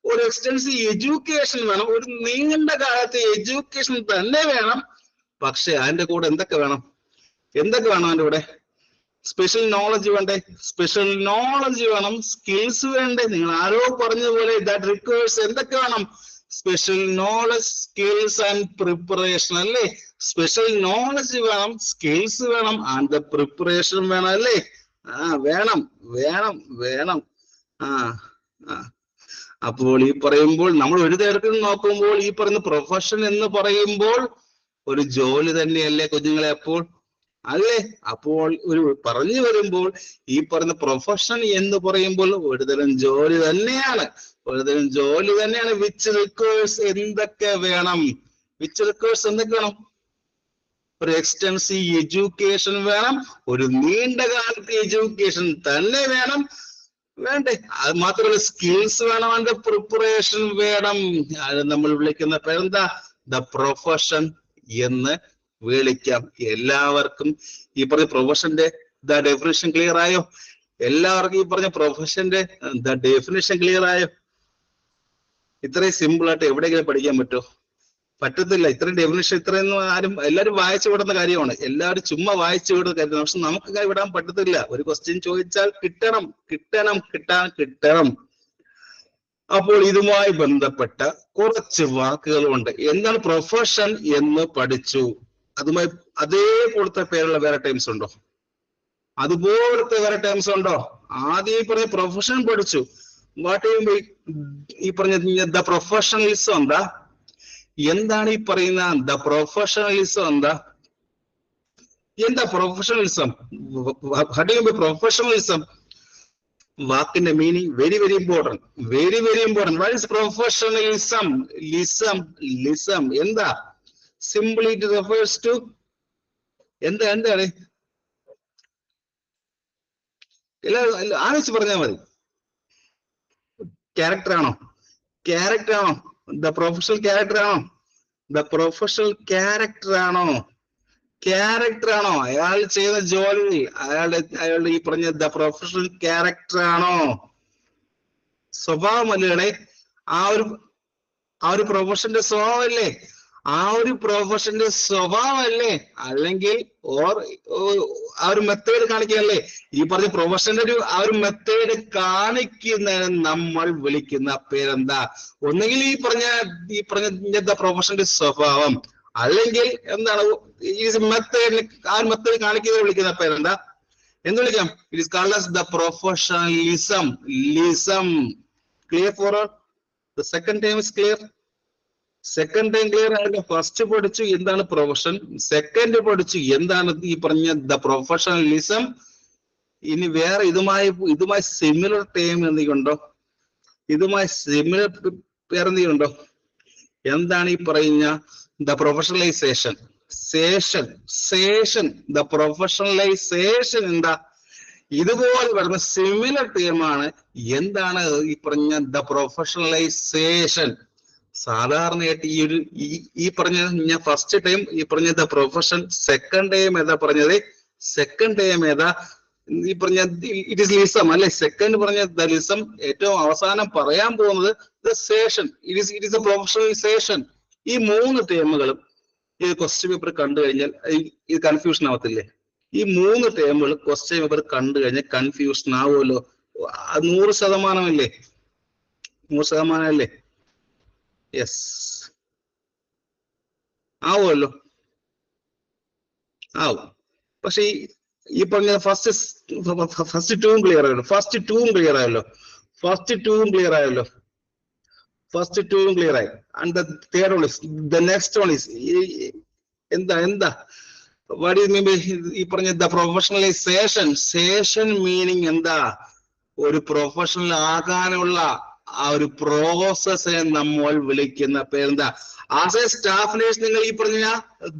ഒരു എക്സ്റ്റൻസീവ് എഡ്യൂക്കേഷൻ വേണം. ഒരു നീണ്ട കാലത്തെ എഡ്യൂക്കേഷൻ തന്നെ വേണം. പക്ഷെ അതിന്റെ കൂടെ എന്തൊക്കെ വേണം? അതിന്റെ കൂടെ സ്പെഷ്യൽ നോളജ് വേണ്ടേ? വേണം. സ്കിൽസ് വേണ്ടേ? നിങ്ങൾ ആരോ പറഞ്ഞതുപോലെ ദാറ്റ് റിക്വയർസ് എന്തൊക്കെ വേണം? Special knowledge, skills and preparation അല്ലേ? സ്പെഷ്യൽ നോളജ് വേണം, സ്കിൽസ് വേണം, ആൻഡ് ദ പ്രിപ്പറേഷൻ വേണം അല്ലേ? വേണം. അപ്പോൾ ഈ പറയുമ്പോൾ നമ്മൾ ഒരു തരത്തിൽ നോക്കുമ്പോൾ ഈ പറയുന്ന പ്രൊഫഷൻ എന്ന് പറയുമ്പോൾ ഒരു ജോലി തന്നെയല്ലേ കുഞ്ഞുങ്ങളെ? അപ്പോൾ ഒരു പറഞ്ഞു വരുമ്പോൾ ഈ പറയുന്ന പ്രൊഫഷൻ എന്ന് പറയുമ്പോൾ ഒരുതരം ജോലി തന്നെയാണ്. വിച്ച് റിക്വയർസ് എന്തൊക്കെ വേണം? ഒരു എക്സ്റ്റൻസീവ് എഡ്യൂക്കേഷൻ വേണം. ഒരു നീണ്ട കാലത്തെ എഡ്യൂക്കേഷൻ തന്നെ വേണ്ടേ? അത് മാത്രമല്ല സ്കിൽസ് വേണം, അതിന്റെ പ്രിപ്പറേഷൻ വേണം. അത് നമ്മൾ വിളിക്കുന്ന പേരെന്താ? ദ പ്രൊഫഷൻ എന്ന് വിളിക്കാം. എല്ലാവർക്കും ഈ പറഞ്ഞ പ്രൊഫഷന്റെ ദ ഡെഫിനിഷൻ ക്ലിയർ ആയോ? എല്ലാവർക്കും ഈ പറഞ്ഞ പ്രൊഫഷന്റെ ദ ഡെഫിനിഷൻ ക്ലിയർ ആയോ? ഇത്രയും സിമ്പിൾ ആയിട്ട് എവിടെയെങ്കിലും പഠിക്കാൻ പറ്റത്തില്ല. ഇത്രയും ഡെഫിനിഷൻ എല്ലാവരും വായിച്ചു വിടുന്ന കാര്യമാണ്. എല്ലാവരും ചുമ്മാ വായിച്ചു വിടുന്ന കാര്യമാണ്. പക്ഷെ നമുക്ക് വിടാൻ പറ്റത്തില്ല. ഒരു ക്വസ്റ്റ്യൻ ചോദിച്ചാൽ കിട്ടണം. അപ്പോൾ ഇതുമായി ബന്ധപ്പെട്ട കുറച്ച് വാക്കുകളുണ്ട്. എന്താണ് പ്രൊഫഷൻ എന്ന് പഠിച്ചു. അതുമായി അതേപോലത്തെ പേരുള്ള വേറെ ടൈംസ് ഉണ്ടോ? ആദ്യം ഈ പറഞ്ഞ പ്രൊഫഷൻ പഠിച്ചു. വാട്ട് ഈ പറഞ്ഞ ദ പ്രൊഫഷണലിസം എന്താ? എന്താണ് ഈ പറയുന്ന ദ പ്രൊഫഷണലിസം? എന്താ പ്രൊഫഷണലിസം? പ്രൊഫഷണലിസം വാക്കിന്റെ meaning very very important, very very important. What is professionalism? ലിസം എന്താ? സിംപ്ലി ഇറ്റ് റെഫേഴ്സ് ടു എന്താണ്? എല്ലാവരും ആലോചിച്ച് പറഞ്ഞാൽ മതി. ക്യാരക്ടർ ആണോ? ദ പ്രൊഫഷണൽ ക്യാരക്ടർ ആണോ? ദ പ്രൊഫഷണൽ ക്യാരക്ടർ ആണോ? അയാൾ ചെയ്യുന്ന ജോലി, അയാളുടെ ഈ പറഞ്ഞ ദ പ്രൊഫഷണൽ ക്യാരക്ടർ ആണോ? സ്വഭാവമല്ലേ? ആ ഒരു പ്രൊഫഷന്റെ സ്വഭാവമല്ലേ? അല്ലെങ്കിൽ ആ ഒരു മെത്തേഡ് കാണിക്കുകയല്ലേ? ഈ പറഞ്ഞ പ്രൊഫഷന്റെ ആ ഒരു മെത്തേഡ് കാണിക്കുന്നതിന് നമ്മൾ വിളിക്കുന്ന പേരെന്താ? ഒന്നുകിൽ ഈ പറഞ്ഞ പ്രൊഫഷന്റെ സ്വഭാവം, അല്ലെങ്കിൽ എന്താണ് ഈ മെത്തേഡ്, ആ ഒരു മെത്തേഡ് കാണിക്കുന്നതിന് വിളിക്കുന്ന പേരെന്താ? എന്ത് വിളിക്കാം? It is called as the professionalism. Clear for all? The second time is clear. ആയിട്ട് ഫസ്റ്റ് പഠിച്ചു എന്താണ് പ്രൊഫഷൻ, സെക്കൻഡ് പഠിച്ചു എന്താണ് ഈ പറഞ്ഞ ദ പ്രൊഫഷണലിസം. ഇനി വേറെ ഇതുമായി സിമിലർ ടേം എന്തെങ്കിലുണ്ടോ? പേരെന്തെങ്കിലുണ്ടോ? എന്താണ് ഈ പറയുന്ന ദ പ്രൊഫഷണലൈസേഷൻ? ദ പ്രൊഫഷണലൈസേഷൻ എന്താ? ഇതുപോലെ വരുന്ന സിമിലർ ടേമാണ്. എന്താണ് ഈ പറഞ്ഞ ദ പ്രൊഫഷണലൈസേഷൻ? സാധാരണയായിട്ട് ഈ പറഞ്ഞ ഞാൻ ഫസ്റ്റ് ടൈം ഈ പറഞ്ഞ ദ പ്രൊഫഷൻ, സെക്കൻഡ് ടൈം ഏതാ പറഞ്ഞത്? ഈ പറഞ്ഞ ഇറ്റ് ഇസ് ലിസം അല്ലെ? സെക്കൻഡ് പറഞ്ഞ ദ ലിസം. ഏറ്റവും അവസാനം പറയാൻ പോകുന്നത് ദ സേഷൻ. It is a professionalisation. ഈ മൂന്ന് ടേമുകളും ഈ ക്വസ്റ്റ്യൻ പേപ്പർ കണ്ടു കഴിഞ്ഞാൽ ഇത് കൺഫ്യൂഷൻ ആവത്തില്ലേ? ഈ മൂന്ന് ടേമുകൾ ക്വസ്റ്റ്യൻ പേപ്പർ കണ്ടു കഴിഞ്ഞാൽ കൺഫ്യൂഷൻ ആവുമല്ലോ. 100% 100% യെസ്, ആവുമല്ലോ, ആവും. പക്ഷെ ഈ പറഞ്ഞ ഫസ്റ്റ് ടൂവും ക്ലിയർ ആയി. And the third one is the next one is എന്താ വാട്ട് ഈസ് മീൻ ബൈ ഈ പറഞ്ഞ ദ പ്രൊഫഷണലൈസേഷൻ? മീനിങ് എന്താ? ഒരു പ്രൊഫഷണൽ ആകാനുള്ള ആ ഒരു പ്രോസസ്സിനെ നമ്മൾ വിളിക്കുന്ന പേരെന്താ? ആസ് എ സ്റ്റാഫ് നേഴ്സ് നിങ്ങൾ ഈ പറഞ്ഞ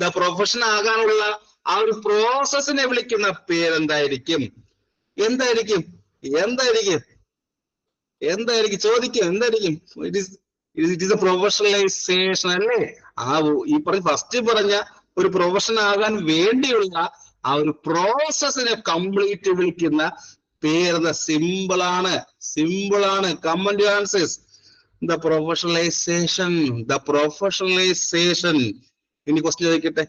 ദ പ്രൊഫഷൻ ആകാനുള്ള ആ ഒരു പ്രോസസ്സിനെ വിളിക്കുന്ന പേരെന്തായിരിക്കും? ചോദിക്കും. ഇറ്റ് ഈസ് എ പ്രൊഫഷണലൈസേഷൻ അല്ലേ? ഈ ഫസ്റ്റ് പറഞ്ഞ ഒരു പ്രൊഫഷൻ ആകാൻ വേണ്ടിയുള്ള ആ ഒരു പ്രോസസ്സിനെ കംപ്ലീറ്റ് വിളിക്കുന്ന പേരെന്താ? സിമ്പിൾ ആണ്. Comment answers the professionalisation. ഇനി ക്വസ്റ്റ്യൻ ചോദിക്കട്ടെ.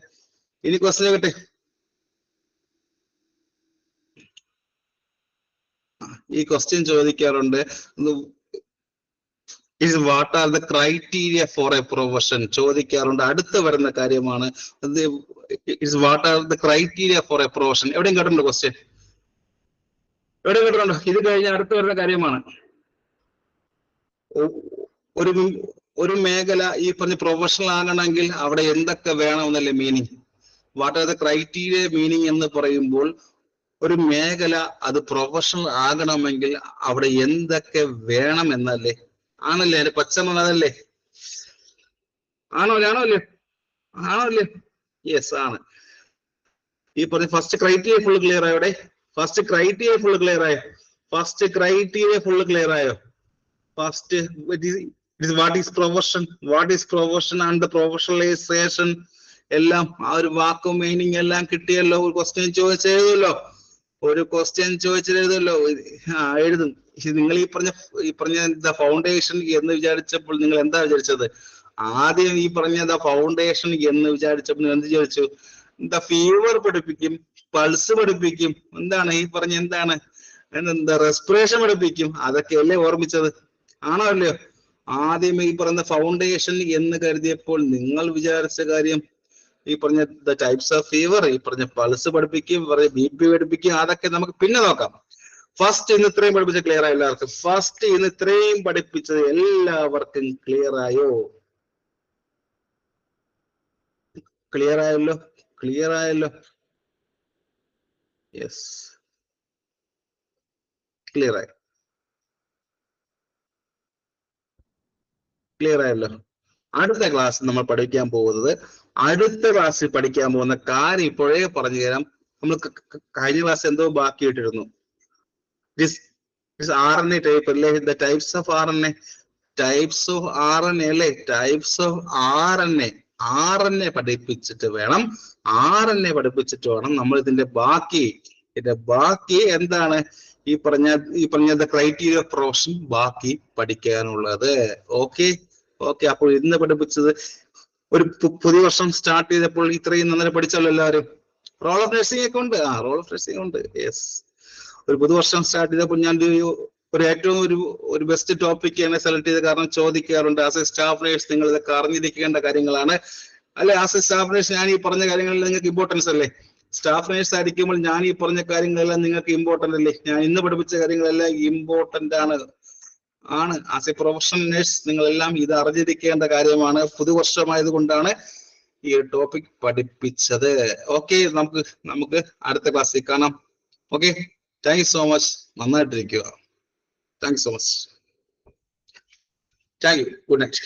ഈ ക്വസ്റ്റ്യൻ ചോദിക്കാറുണ്ട്. What are the criteria four A profession? ചോദിക്കാറുണ്ട്. അടുത്ത് വരുന്ന കാര്യമാണ്. What are the criteria four A profession? എവിടെയും കേട്ടിട്ടുണ്ടോ ക്വസ്റ്റ്യൻ? ഇത് കഴിഞ്ഞ അടുത്ത് വരുന്ന കാര്യമാണ്. ഒരു മേഖല ഈ പറഞ്ഞ പ്രൊഫഷണൽ ആകണമെങ്കിൽ അവിടെ എന്തൊക്കെ വേണമെന്നല്ലേ meaning? What are the criteria meaning എന്ന് പറയുമ്പോൾ ഒരു മേഖല അത് പ്രൊഫഷണൽ ആകണമെങ്കിൽ അവിടെ എന്തൊക്കെ വേണം എന്നല്ലേ? ആണല്ലേ? അതിന്റെ പച്ചമ അതല്ലേ? ആണോ? യെസ് ആണ്. ഈ പറഞ്ഞ ഫസ്റ്റ് ക്രൈറ്റീരിയ ഫുൾ ക്ലിയർ ആയോ? ഫസ്റ്റ് ക്രൈറ്റീരിയ ഫുൾ ക്ലിയർ ആയോ? First what is profession and the professionalisation എല്ലാം ആ ഒരു വാക്കും മീനിങ് എല്ലാം കിട്ടിയല്ലോ. ഒരു ക്വസ്റ്റ്യൻ ചോദിച്ചെഴുതുമല്ലോ. എഴുതും. നിങ്ങൾ ഈ പറഞ്ഞ ദ ഫൗണ്ടേഷൻ എന്ന് വിചാരിച്ചപ്പോൾ നിങ്ങൾ എന്താ വിചാരിച്ചത്? ആദ്യം ഈ പറഞ്ഞ ദ ഫൗണ്ടേഷൻ എന്ന് വിചാരിച്ചപ്പോൾ എന്ത് വിചാരിച്ചു? ദ ഫീവർ പഠിപ്പിക്കും, പൾസ് പഠിപ്പിക്കും, എന്താണ് ഈ പറഞ്ഞ എന്താണ് റെസ്പിറേഷൻ പഠിപ്പിക്കും. അതൊക്കെയല്ലേ ഓർമ്മിച്ചത്? ആണോ അല്ലയോ? ആദ്യം ഈ പറഞ്ഞ ഫൗണ്ടേഷൻ എന്ന് കരുതിയപ്പോൾ നിങ്ങൾ വിചാരിച്ച കാര്യം ഈ പറഞ്ഞ ദ ടൈപ്സ് ഓഫ് ഫീവർ, ഈ പറഞ്ഞ പൾസ് പഠിപ്പിക്കും, BP പഠിപ്പിക്കും. അതൊക്കെ നമുക്ക് പിന്നെ നോക്കാം. ഫസ്റ്റ് ഇന്ന് ഇത്രയും പഠിപ്പിച്ച ക്ലിയർ ആയോ എല്ലാവർക്കും? ഫസ്റ്റ് ഇന്ന് ഇത്രയും പഠിപ്പിച്ചത് എല്ലാവർക്കും ക്ലിയർ ആയോ? ക്ലിയർ ആയല്ലോ? ക്ലിയർ ആയല്ലോ? യെസ്, ക്ലിയർ ആയി. ക്ലിയർ ആയല്ലോ? അടുത്ത ക്ലാസ് നമ്മൾ പഠിക്കാൻ പോകുന്നത്, അടുത്ത ക്ലാസ്സിൽ പഠിക്കാൻ പോകുന്ന കാര്യം ഇപ്പോഴേ പറഞ്ഞു തരാം. നമ്മൾ കഴിഞ്ഞ ക്ലാസ് എന്തോ ബാക്കി ഇട്ടിരുന്നു. RNA ടൈപ്പ് അല്ലേ? The types of RNA. Types of RNA അല്ലേ? ടൈപ്സ് ഓഫ് RNA പഠിപ്പിച്ചിട്ട് വേണം നമ്മൾ ഇതിന്റെ ബാക്കി എന്താണ് ഈ പറഞ്ഞ ക്രൈറ്റീരിയ ഓഫ് പ്രൊഫഷൻ ബാക്കി പഠിക്കാനുള്ളത്. ഓക്കെ. അപ്പോൾ ഇന്ന് പഠിപ്പിച്ചത്, ഒരു പുതിയ വർഷം സ്റ്റാർട്ട് ചെയ്തപ്പോൾ ഇത്രയും നന്നായി പഠിച്ചല്ലോ എല്ലാവരും. റോൾ ഓഫ് നഴ്സിംഗ് ഒക്കെ ഉണ്ട്. റോൾ ഓഫ് നഴ്സിംഗ് ഉണ്ട്. യെസ്. ഒരു പുതുവർഷം സ്റ്റാർട്ട് ചെയ്തപ്പോൾ ഞാൻ ഏറ്റവും ഒരു ബെസ്റ്റ് ടോപ്പിക് ആണ് സെലക്ട് ചെയ്തത്. കാരണം ചോദിക്കാറുണ്ട്, ആസ് എ സ്റ്റാഫ് നേഴ്സ് നിങ്ങൾ ഇതൊക്കെ അറിഞ്ഞിരിക്കേണ്ട കാര്യങ്ങളാണ് അല്ലെ? ആസ് എ സ്റ്റാഫ് നേഴ്സ് ഞാൻ ഈ പറഞ്ഞ കാര്യങ്ങളിൽ നിങ്ങൾക്ക് ഇമ്പോർട്ടൻസ് അല്ലേ? സ്റ്റാഫ് നേഴ്സ് ആയിരിക്കുമ്പോൾ ഞാൻ ഈ പറഞ്ഞ കാര്യങ്ങളെല്ലാം നിങ്ങൾക്ക് ഇമ്പോർട്ടന്റ് അല്ലേ? ഞാൻ ഇന്ന് പഠിപ്പിച്ച കാര്യങ്ങളെല്ലാം ഇമ്പോർട്ടന്റ് ആണ്. ആസ് എ പ്രൊഫഷണൽ നേഴ്സ് നിങ്ങളെല്ലാം ഇത് അറിഞ്ഞിരിക്കേണ്ട കാര്യമാണ്. പുതുവർഷമായത് കൊണ്ടാണ് ഈ ടോപ്പിക് പഠിപ്പിച്ചത്. ഓക്കെ, നമുക്ക് അടുത്ത ക്ലാസ്സിൽ കാണാം. Okay, thank you so much. നന്നായിട്ടിരിക്കുക. Thank you so much. Thank you. Good night.